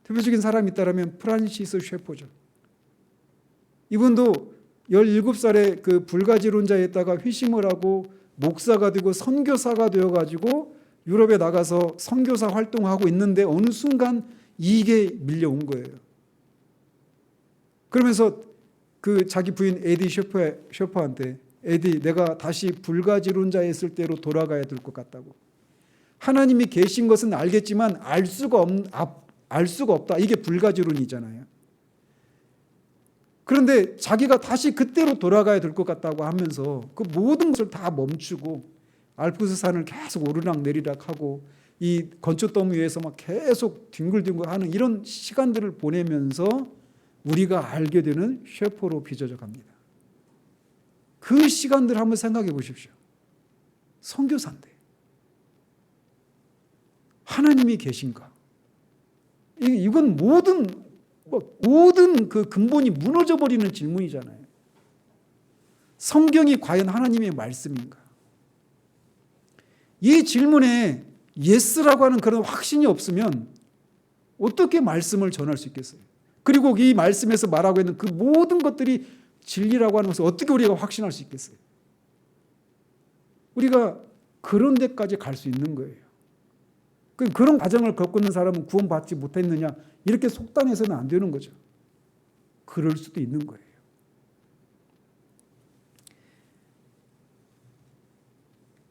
대표적인 사람이 있다면 프란시스 셰퍼죠. 이분도 17살에 그 불가지론자에다가 회심을 하고 목사가 되고 선교사가 되어가지고 유럽에 나가서 선교사 활동하고 있는데 어느 순간 이익에 밀려온 거예요. 그러면서 그 자기 부인 에디 셰퍼한테 에디 내가 다시 불가지론자였을 때로 돌아가야 될 것 같다고. 하나님이 계신 것은 알겠지만 알 수가 없다. 이게 불가지론이잖아요. 그런데 자기가 다시 그때로 돌아가야 될 것 같다고 하면서 그 모든 것을 다 멈추고 알프스 산을 계속 오르락 내리락 하고 이 건초더미 위에서 막 계속 뒹굴뒹굴하는 이런 시간들을 보내면서 우리가 알게 되는 셰퍼로 빚어져 갑니다. 그 시간들 한번 생각해 보십시오. 선교사인데 하나님이 계신가? 이건 모든 그 근본이 무너져 버리는 질문이잖아요. 성경이 과연 하나님의 말씀인가? 이 질문에 예스라고 하는 그런 확신이 없으면 어떻게 말씀을 전할 수 있겠어요? 그리고 이 말씀에서 말하고 있는 그 모든 것들이 진리라고 하는 것을 어떻게 우리가 확신할 수 있겠어요? 우리가 그런 데까지 갈 수 있는 거예요. 그런 과정을 겪고 있는 사람은 구원받지 못했느냐, 이렇게 속단해서는 안 되는 거죠. 그럴 수도 있는 거예요.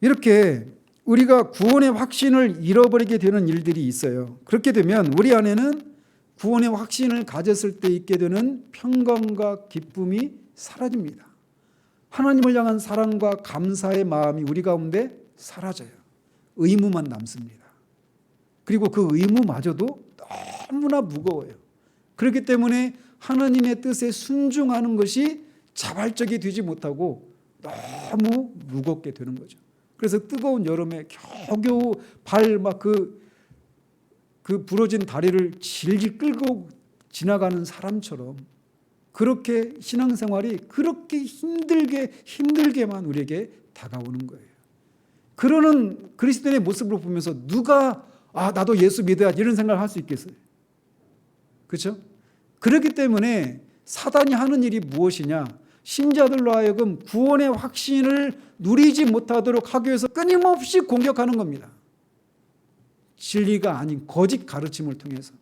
이렇게 우리가 구원의 확신을 잃어버리게 되는 일들이 있어요. 그렇게 되면 우리 안에는 구원의 확신을 가졌을 때 있게 되는 평강과 기쁨이 사라집니다. 하나님을 향한 사랑과 감사의 마음이 우리 가운데 사라져요. 의무만 남습니다. 그리고 그 의무마저도 너무나 무거워요. 그렇기 때문에 하나님의 뜻에 순종하는 것이 자발적이 되지 못하고 너무 무겁게 되는 거죠. 그래서 뜨거운 여름에 겨우겨우 그 부러진 다리를 질질 끌고 지나가는 사람처럼 그렇게 신앙생활이 그렇게 힘들게만 우리에게 다가오는 거예요. 그러는 그리스도인의 모습을 보면서 누가 나도 예수 믿어야 이런 생각을 할 수 있겠어요? 그렇죠? 그렇기 때문에 사단이 하는 일이 무엇이냐? 신자들로 하여금 구원의 확신을 누리지 못하도록 하기 위해서 끊임없이 공격하는 겁니다. 진리가 아닌 거짓 가르침을 통해서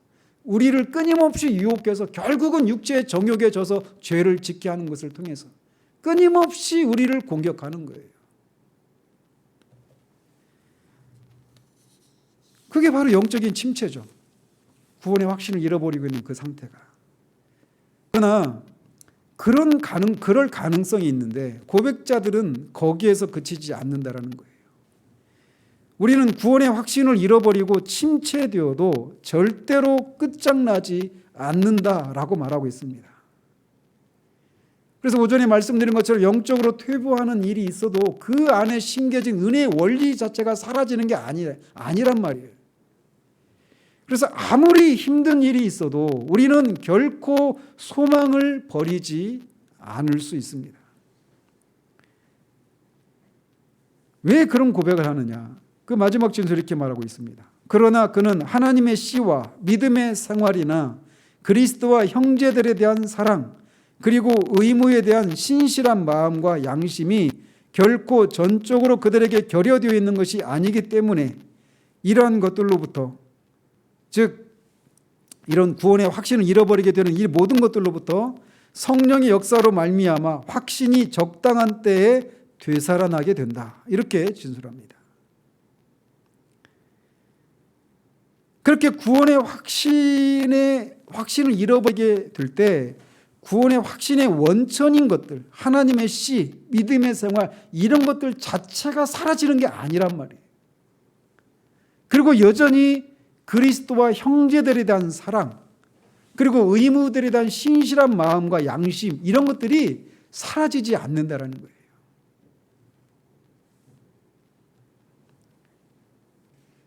우리를 끊임없이 유혹해서 결국은 육체의 정욕에 져서 죄를 짓게 하는 것을 통해서 끊임없이 우리를 공격하는 거예요. 그게 바로 영적인 침체죠. 구원의 확신을 잃어버리고 있는 그 상태가. 그러나 그럴 가능성이 있는데 고백자들은 거기에서 그치지 않는다라는 거예요. 우리는 구원의 확신을 잃어버리고 침체되어도 절대로 끝장나지 않는다라고 말하고 있습니다. 그래서 오전에 말씀드린 것처럼 영적으로 퇴보하는 일이 있어도 그 안에 심겨진 은혜의 원리 자체가 사라지는 게 아니란 말이에요. 그래서 아무리 힘든 일이 있어도 우리는 결코 소망을 버리지 않을 수 있습니다. 왜 그런 고백을 하느냐? 그 마지막 진술 이렇게 말하고 있습니다. 그러나 그는 하나님의 씨와 믿음의 생활이나 그리스도와 형제들에 대한 사랑, 그리고 의무에 대한 신실한 마음과 양심이 결코 전적으로 그들에게 결여되어 있는 것이 아니기 때문에 이러한 것들로부터, 즉 이런 구원의 확신을 잃어버리게 되는 이 모든 것들로부터 성령의 역사로 말미암아 확신이 적당한 때에 되살아나게 된다. 이렇게 진술합니다. 그렇게 구원의 확신을 잃어버리게 될 때 구원의 확신의 원천인 것들, 하나님의 씨, 믿음의 생활, 이런 것들 자체가 사라지는 게 아니란 말이에요. 그리고 여전히 그리스도와 형제들에 대한 사랑, 그리고 의무들에 대한 신실한 마음과 양심, 이런 것들이 사라지지 않는다는 거예요.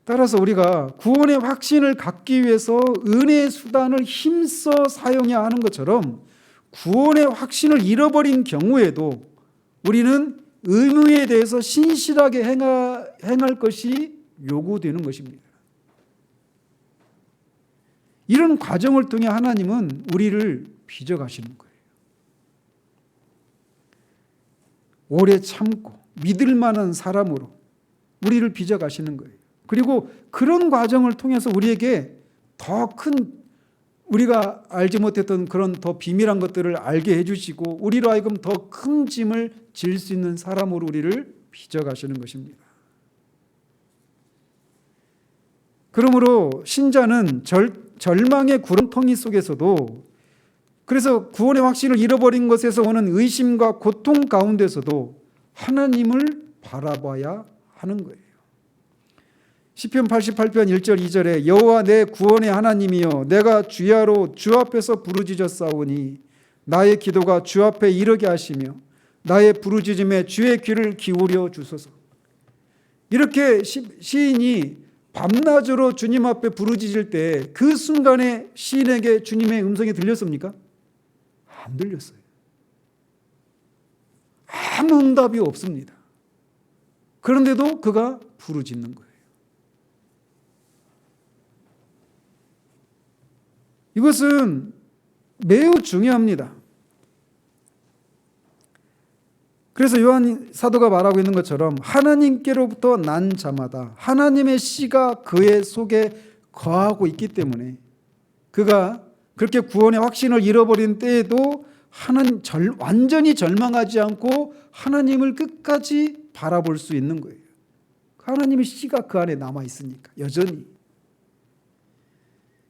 따라서 우리가 구원의 확신을 갖기 위해서 은혜의 수단을 힘써 사용해야 하는 것처럼 구원의 확신을 잃어버린 경우에도 우리는 의무에 대해서 신실하게 행할 것이 요구되는 것입니다. 이런 과정을 통해 하나님은 우리를 빚어가시는 거예요. 오래 참고 믿을 만한 사람으로 우리를 빚어가시는 거예요. 그리고 그런 과정을 통해서 우리에게 더 큰, 우리가 알지 못했던 그런 더 비밀한 것들을 알게 해주시고 우리로 하여금 더 큰 짐을 질 수 있는 사람으로 우리를 빚어가시는 것입니다. 그러므로 신자는 절망의 구렁텅이 속에서도, 그래서 구원의 확신을 잃어버린 것에서 오는 의심과 고통 가운데서도 하나님을 바라봐야 하는 거예요. 시편 88편 1절 2절에 여호와 내 구원의 하나님이여 내가 주야로 주 앞에서 부르짖었사오니 나의 기도가 주 앞에 이르게 하시며 나의 부르짖음에 주의 귀를 기울여 주소서. 이렇게 시인이 밤낮으로 주님 앞에 부르짖을 때 그 순간에 시인에게 주님의 음성이 들렸습니까? 안 들렸어요. 아무 응답이 없습니다. 그런데도 그가 부르짖는 거예요. 이것은 매우 중요합니다. 그래서 요한 사도가 말하고 있는 것처럼 하나님께로부터 난 자마다 하나님의 씨가 그의 속에 거하고 있기 때문에 그가 그렇게 구원의 확신을 잃어버린 때에도 완전히 절망하지 않고 하나님을 끝까지 바라볼 수 있는 거예요. 하나님의 씨가 그 안에 남아 있으니까 여전히.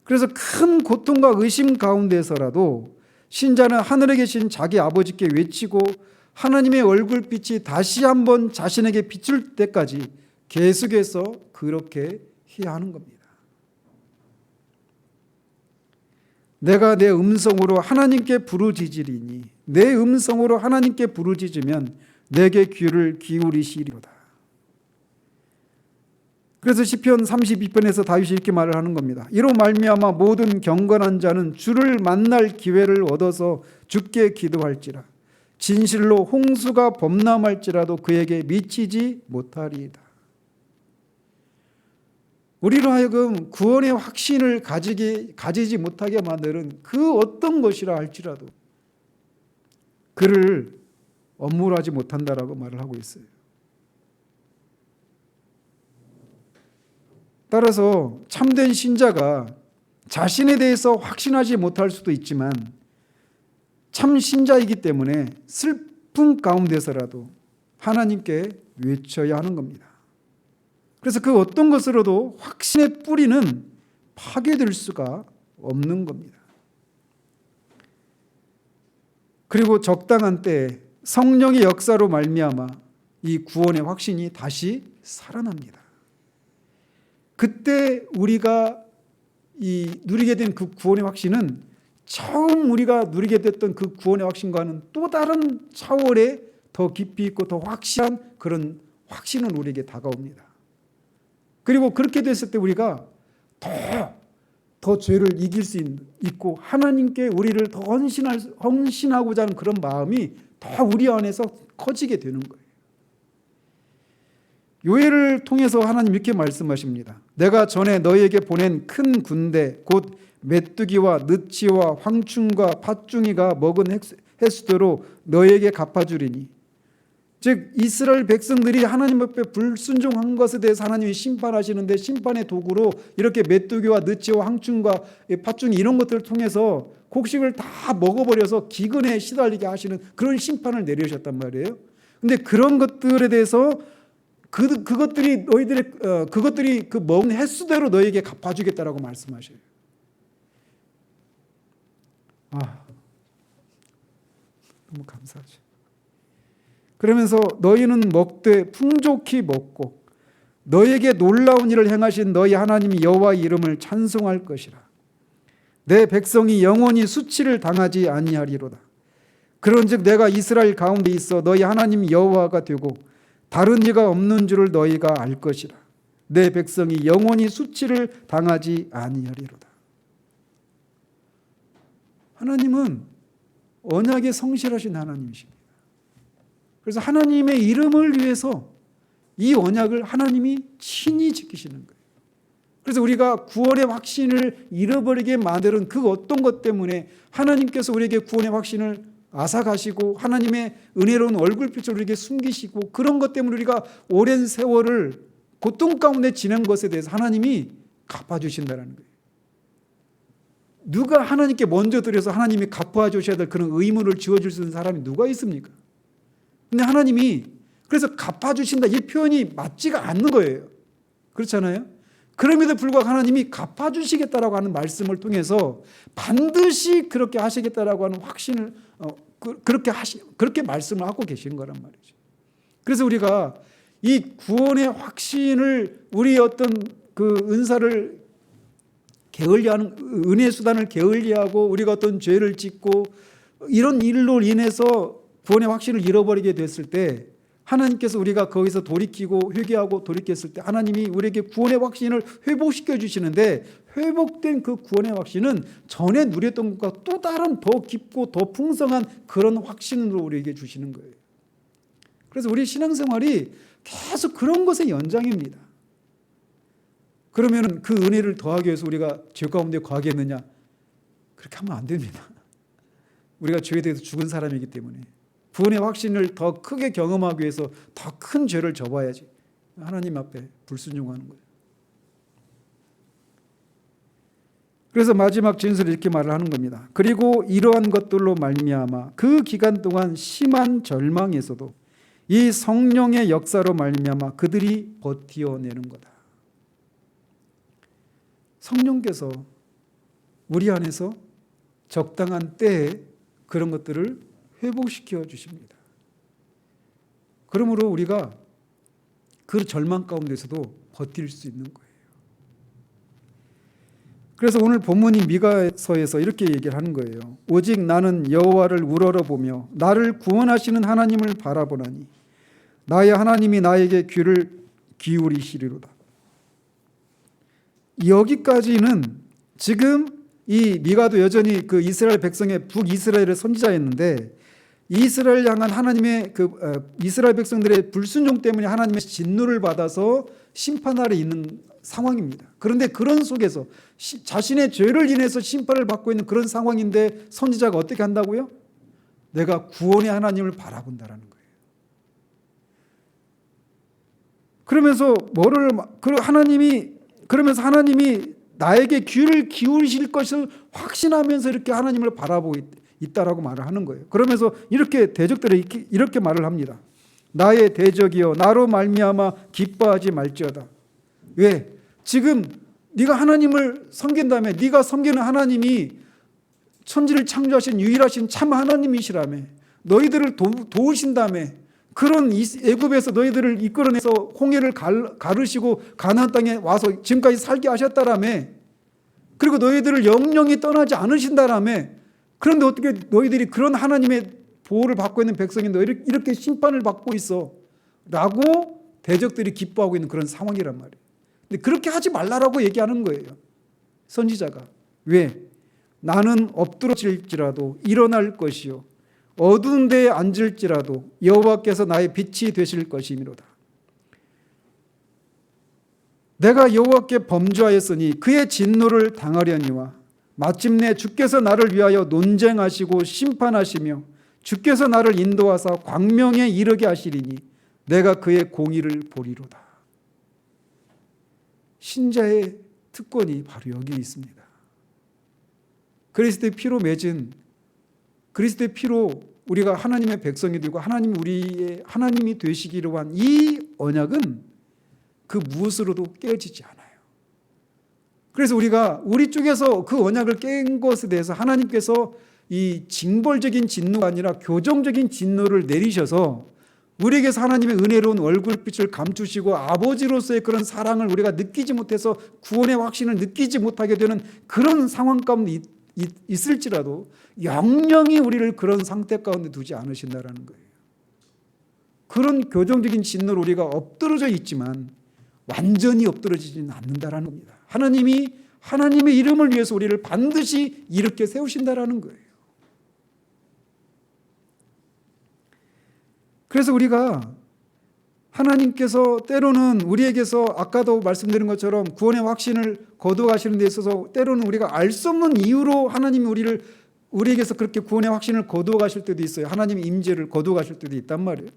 그래서 큰 고통과 의심 가운데서라도 신자는 하늘에 계신 자기 아버지께 외치고 하나님의 얼굴빛이 다시 한번 자신에게 비출 때까지 계속해서 그렇게 해야 하는 겁니다. 내가 내 음성으로 하나님께 부르짖으리니 내 음성으로 하나님께 부르짖으면 내게 귀를 기울이시리로다. 그래서 시편 32편에서 다윗이 이렇게 말을 하는 겁니다. 이로 말미암아 모든 경건한 자는 주를 만날 기회를 얻어서 주께 기도할지라. 진실로 홍수가 범람할지라도 그에게 미치지 못하리이다. 우리로 하여금 구원의 확신을 가지지 못하게 만드는 그 어떤 것이라 할지라도 그를 엄물하지 못한다라고 말을 하고 있어요. 따라서 참된 신자가 자신에 대해서 확신하지 못할 수도 있지만 참 신자이기 때문에 슬픔 가운데서라도 하나님께 외쳐야 하는 겁니다. 그래서 그 어떤 것으로도 확신의 뿌리는 파괴될 수가 없는 겁니다. 그리고 적당한 때에 성령의 역사로 말미암아 이 구원의 확신이 다시 살아납니다. 그때 우리가 누리게 된 그 구원의 확신은 처음 우리가 누리게 됐던 그 구원의 확신과는 또 다른 차원의 더 깊이 있고 더 확실한 그런 확신은 우리에게 다가옵니다. 그리고 그렇게 됐을 때 우리가 더 죄를 이길 수 있고 하나님께 우리를 더 헌신하고자 하는 그런 마음이 더 우리 안에서 커지게 되는 거예요. 요엘을 통해서 하나님 이렇게 말씀하십니다. 내가 전에 너희에게 보낸 큰 군대 곧 메뚜기와 느치와 황충과 팥중이가 먹은 횟수대로 너희에게 갚아주리니, 즉 이스라엘 백성들이 하나님 앞에 불순종한 것에 대해서 하나님이 심판하시는데 심판의 도구로 이렇게 메뚜기와 느치와 황충과 팥중이 이런 것들을 통해서 곡식을 다 먹어버려서 기근에 시달리게 하시는 그런 심판을 내리셨단 말이에요. 근데 그런 것들에 대해서 그것들이 그 먹은 횟수대로 너에게 갚아주겠다라고 말씀하셔요. 너무 감사하죠. 그러면서 너희는 먹되 풍족히 먹고 너희에게 놀라운 일을 행하신 너희 하나님 여호와의 이름을 찬송할 것이라. 내 백성이 영원히 수치를 당하지 아니하리로다. 그런즉 내가 이스라엘 가운데 있어 너희 하나님 여호와가 되고 다른 이가 없는 줄을 너희가 알 것이라. 내 백성이 영원히 수치를 당하지 아니하리로다. 하나님은 언약에 성실하신 하나님이십니다. 그래서 하나님의 이름을 위해서 이 언약을 하나님이 친히 지키시는 거예요. 그래서 우리가 구원의 확신을 잃어버리게 만드는 그 어떤 것 때문에 하나님께서 우리에게 구원의 확신을 앗아가시고 하나님의 은혜로운 얼굴빛을 우리에게 숨기시고 그런 것 때문에 우리가 오랜 세월을 고통 가운데 지낸 것에 대해서 하나님이 갚아주신다는 거예요. 누가 하나님께 먼저 드려서 하나님이 갚아주셔야 될 그런 의무를 지어줄 수 있는 사람이 누가 있습니까? 근데 하나님이 그래서 갚아주신다 이 표현이 맞지가 않는 거예요. 그렇잖아요. 그럼에도 불구하고 하나님이 갚아주시겠다라고 하는 말씀을 통해서 반드시 그렇게 하시겠다라고 하는 확신을 그렇게 말씀을 하고 계신 거란 말이죠. 그래서 우리가 이 구원의 확신을 우리의 어떤 그 은사를 게을리하는 은혜 수단을 게을리하고 우리가 어떤 죄를 짓고 이런 일로 인해서 구원의 확신을 잃어버리게 됐을 때 하나님께서 우리가 거기서 돌이키고 회개하고 돌이켰을 때 하나님이 우리에게 구원의 확신을 회복시켜 주시는데 회복된 그 구원의 확신은 전에 누렸던 것과 또 다른 더 깊고 더 풍성한 그런 확신으로 우리에게 주시는 거예요. 그래서 우리 신앙생활이 계속 그런 것의 연장입니다. 그러면 그 은혜를 더하기 위해서 우리가 죄 가운데 거하겠느냐? 그렇게 하면 안 됩니다. 우리가 죄에 대해서 죽은 사람이기 때문에 구원의 확신을 더 크게 경험하기 위해서 더 큰 죄를 져봐야지 하나님 앞에 불순종하는 거예요. 그래서 마지막 진술을 이렇게 말을 하는 겁니다. 그리고 이러한 것들로 말미암아 그 기간 동안 심한 절망에서도 이 성령의 역사로 말미암아 그들이 버티어내는 거다. 성령께서 우리 안에서 적당한 때에 그런 것들을 회복시켜 주십니다. 그러므로 우리가 그 절망 가운데서도 버틸 수 있는 거예요. 그래서 오늘 본문이 미가서에서 이렇게 얘기를 하는 거예요. 오직 나는 여호와를 우러러보며 나를 구원하시는 하나님을 바라보나니 나의 하나님이 나에게 귀를 기울이시리로다. 여기까지는 지금 이 미가도 여전히 그 이스라엘 백성의 북이스라엘의 선지자였는데 이스라엘 향한 하나님의 이스라엘 백성들의 불순종 때문에 하나님의 진노를 받아서 심판 아래 있는 상황입니다. 그런데 그런 속에서 자신의 죄를 인해서 심판을 받고 있는 그런 상황인데 선지자가 어떻게 한다고요? 내가 구원의 하나님을 바라본다라는 거예요. 그러면서 하나님이 나에게 귀를 기울이실 것을 확신하면서 이렇게 하나님을 바라보고 있다라고 말을 하는 거예요. 그러면서 이렇게 대적들이 이렇게 말을 합니다. 나의 대적이여 나로 말미암아 기뻐하지 말지어다. 왜? 지금 네가 하나님을 섬긴다며 네가 섬기는 하나님이 천지를 창조하신 유일하신 참 하나님이시라며 너희들을 도우신다며 그런 애굽에서 너희들을 이끌어내서 홍해를 가르시고 가나안 땅에 와서 지금까지 살게 하셨다라며 그리고 너희들을 영영이 떠나지 않으신다라며 그런데 어떻게 너희들이 그런 하나님의 보호를 받고 있는 백성인데 이렇게 심판을 받고 있어 라고 대적들이 기뻐하고 있는 그런 상황이란 말이에요. 근데 그렇게 하지 말라라고 얘기하는 거예요. 선지자가. 왜? 나는 엎드러질지라도 일어날 것이요 어두운 데에 앉을지라도 여호와께서 나의 빛이 되실 것이미로다. 내가 여호와께 범죄하였으니 그의 진노를 당하려니와 마침내 주께서 나를 위하여 논쟁하시고 심판하시며 주께서 나를 인도하사 광명에 이르게 하시리니 내가 그의 공의를 보리로다. 신자의 특권이 바로 여기 있습니다. 그리스도의 피로 맺은 그리스도의 피로 우리가 하나님의 백성이 되고 하나님이 되시기로 한 이 언약은 그 무엇으로도 깨어지지 않아요. 그래서 우리가 우리 쪽에서 그 언약을 깬 것에 대해서 하나님께서 이 징벌적인 진노가 아니라 교정적인 진노를 내리셔서 우리에게서 하나님의 은혜로운 얼굴빛을 감추시고 아버지로서의 그런 사랑을 우리가 느끼지 못해서 구원의 확신을 느끼지 못하게 되는 그런 상황 가운데 있을지라도 영영이 우리를 그런 상태 가운데 두지 않으신다라는 거예요. 그런 교정적인 진노로 우리가 엎드러져 있지만 완전히 엎드러지지는 않는다라는 겁니다. 하나님이 하나님의 이름을 위해서 우리를 반드시 이렇게 세우신다라는 거예요. 그래서 우리가 하나님께서 때로는 우리에게서 아까도 말씀드린 것처럼 구원의 확신을 거두어가시는 데 있어서 때로는 우리가 알 수 없는 이유로 하나님이 우리에게서 그렇게 구원의 확신을 거두어가실 때도 있어요. 하나님의 임재를 거두어가실 때도 있단 말이에요.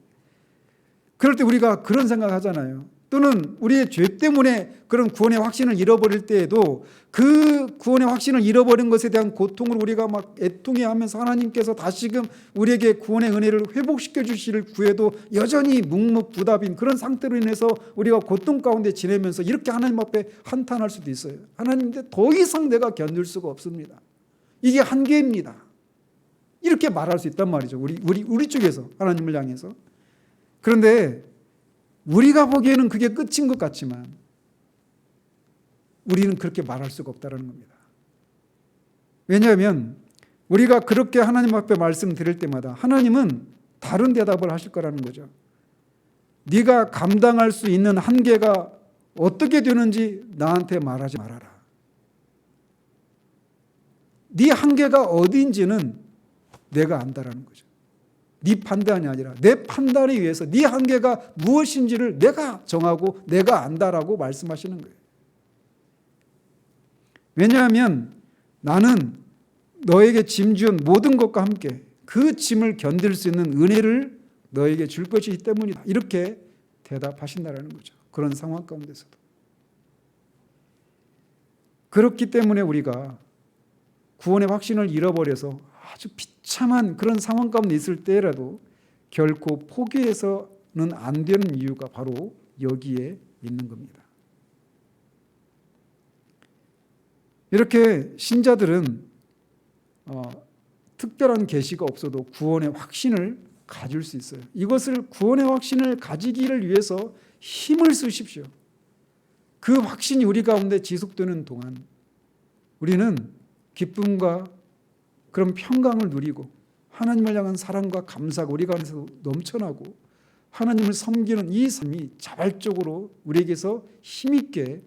그럴 때 우리가 그런 생각을 하잖아요. 또는 우리의 죄 때문에 그런 구원의 확신을 잃어버릴 때에도 그 구원의 확신을 잃어버린 것에 대한 고통을 우리가 막 애통해하면서 하나님께서 다시금 우리에게 구원의 은혜를 회복시켜 주시를 구해도 여전히 묵묵부답인 그런 상태로 인해서 우리가 고통 가운데 지내면서 이렇게 하나님 앞에 한탄할 수도 있어요. 하나님, 더 이상 내가 견딜 수가 없습니다. 이게 한계입니다. 이렇게 말할 수 있단 말이죠. 우리 쪽에서 하나님을 향해서. 그런데 우리가 보기에는 그게 끝인 것 같지만 우리는 그렇게 말할 수가 없다는 겁니다. 왜냐하면 우리가 그렇게 하나님 앞에 말씀드릴 때마다 하나님은 다른 대답을 하실 거라는 거죠. 네가 감당할 수 있는 한계가 어떻게 되는지 나한테 말하지 말아라. 네 한계가 어디인지는 내가 안다라는 거죠. 네 판단이 아니라 내 판단에 의해서 네 한계가 무엇인지를 내가 정하고 내가 안다라고 말씀하시는 거예요. 왜냐하면 나는 너에게 짐지은 모든 것과 함께 그 짐을 견딜 수 있는 은혜를 너에게 줄 것이기 때문이다. 이렇게 대답하신다라는 거죠. 그런 상황 가운데서도. 그렇기 때문에 우리가 구원의 확신을 잃어버려서 아주 비참한 그런 상황 가운데 있을 때라도 결코 포기해서는 안 되는 이유가 바로 여기에 있는 겁니다. 이렇게 신자들은 특별한 계시가 없어도 구원의 확신을 가질 수 있어요. 이것을 구원의 확신을 가지기를 위해서 힘을 쓰십시오. 그 확신이 우리 가운데 지속되는 동안 우리는 기쁨과 그런 평강을 누리고 하나님을 향한 사랑과 감사가 우리 가운데서 넘쳐나고 하나님을 섬기는 이 삶이 자발적으로 우리에게서 힘있게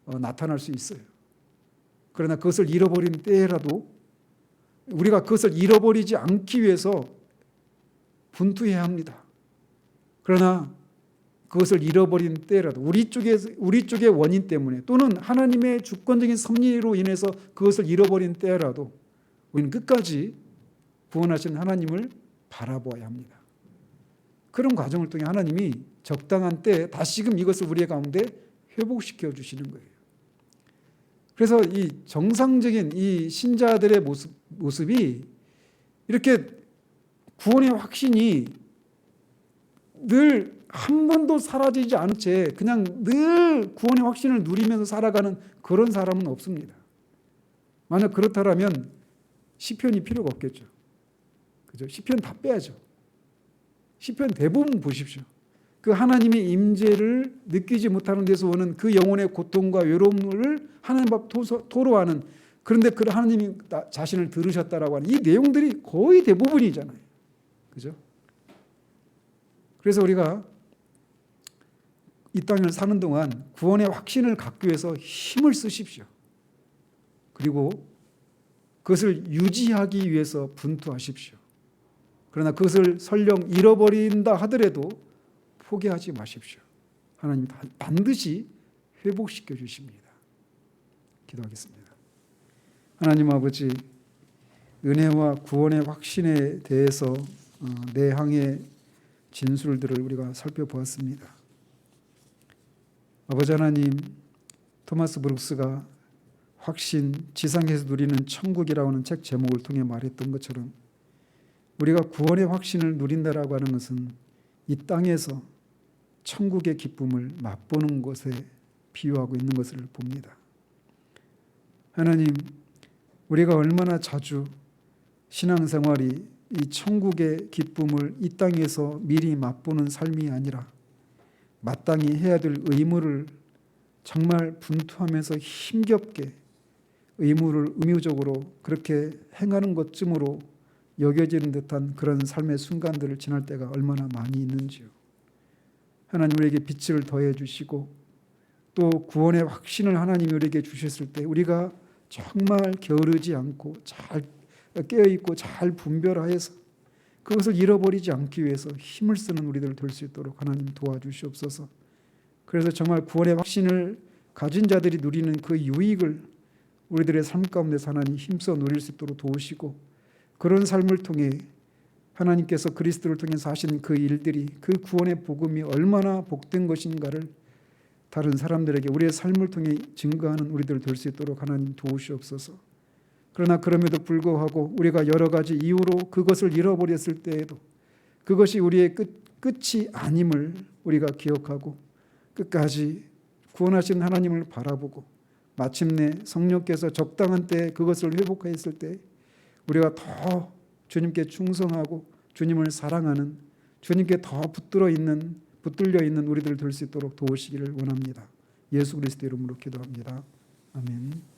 나타날 수 있어요. 그러나 그것을 잃어버린 때라도 우리가 그것을 잃어버리지 않기 위해서 분투해야 합니다. 그러나 그것을 잃어버린 때라도 우리 쪽의 원인 때문에 또는 하나님의 주권적인 섭리로 인해서 그것을 잃어버린 때라도 우리는 끝까지 구원하신 하나님을 바라보아야 합니다. 그런 과정을 통해 하나님이 적당한 때에 다시금 이것을 우리 가운데 회복시켜 주시는 거예요. 그래서 이 정상적인 이 신자들의 모습이 이렇게 구원의 확신이 늘 한 번도 사라지지 않은 채 그냥 늘 구원의 확신을 누리면서 살아가는 그런 사람은 없습니다. 만약 그렇다면 시편이 필요가 없겠죠. 그죠? 시편 다 빼야죠. 시편 대부분 보십시오. 그 하나님의 임재를 느끼지 못하는 데서 오는 그 영혼의 고통과 외로움을 하나님 앞 토로하는, 그런데 그 하나님이 자신을 들으셨다라고 하는 이 내용들이 거의 대부분이잖아요. 그죠? 그래서 우리가 이 땅을 사는 동안 구원의 확신을 갖기 위해서 힘을 쓰십시오. 그리고 그것을 유지하기 위해서 분투하십시오. 그러나 그것을 설령 잃어버린다 하더라도 포기하지 마십시오. 하나님 반드시 회복시켜 주십니다. 기도하겠습니다. 하나님 아버지, 은혜와 구원의 확신에 대해서 내항의 진술들을 우리가 살펴보았습니다. 아버지 하나님, 토마스 브룩스가 확신, 지상에서 누리는 천국이라고 하는 책 제목을 통해 말했던 것처럼 우리가 구원의 확신을 누린다라고 하는 것은 이 땅에서 천국의 기쁨을 맛보는 것에 비유하고 있는 것을 봅니다. 하나님, 우리가 얼마나 자주 신앙생활이 이 천국의 기쁨을 이 땅에서 미리 맛보는 삶이 아니라 마땅히 해야 될 의무를 정말 분투하면서 힘겹게 의무적으로 그렇게 행하는 것쯤으로 여겨지는 듯한 그런 삶의 순간들을 지날 때가 얼마나 많이 있는지요. 하나님 우리에게 빛을 더해 주시고 또 구원의 확신을 하나님이 우리에게 주셨을 때 우리가 정말 게으르지 않고 잘 깨어있고 잘 분별하여서 그것을 잃어버리지 않기 위해서 힘을 쓰는 우리들 될 수 있도록 하나님 도와주시옵소서. 그래서 정말 구원의 확신을 가진 자들이 누리는 그 유익을 우리들의 삶 가운데서 하나님 힘써 누릴 수 있도록 도우시고, 그런 삶을 통해 하나님께서 그리스도를 통해서 하신 그 일들이, 그 구원의 복음이 얼마나 복된 것인가를 다른 사람들에게 우리의 삶을 통해 증거하는 우리들 될 수 있도록 하나님 도우시옵소서. 그러나 그럼에도 불구하고 우리가 여러 가지 이유로 그것을 잃어버렸을 때에도 그것이 우리의 끝이 아님을 우리가 기억하고 끝까지 구원하신 하나님을 바라보고 마침내 성령께서 적당한 때에 그것을 회복했을 때 우리가 더 주님께 충성하고 주님을 사랑하는, 주님께 더 붙들려 있는 우리들 될 수 있도록 도우시기를 원합니다. 예수 그리스도 이름으로 기도합니다. 아멘.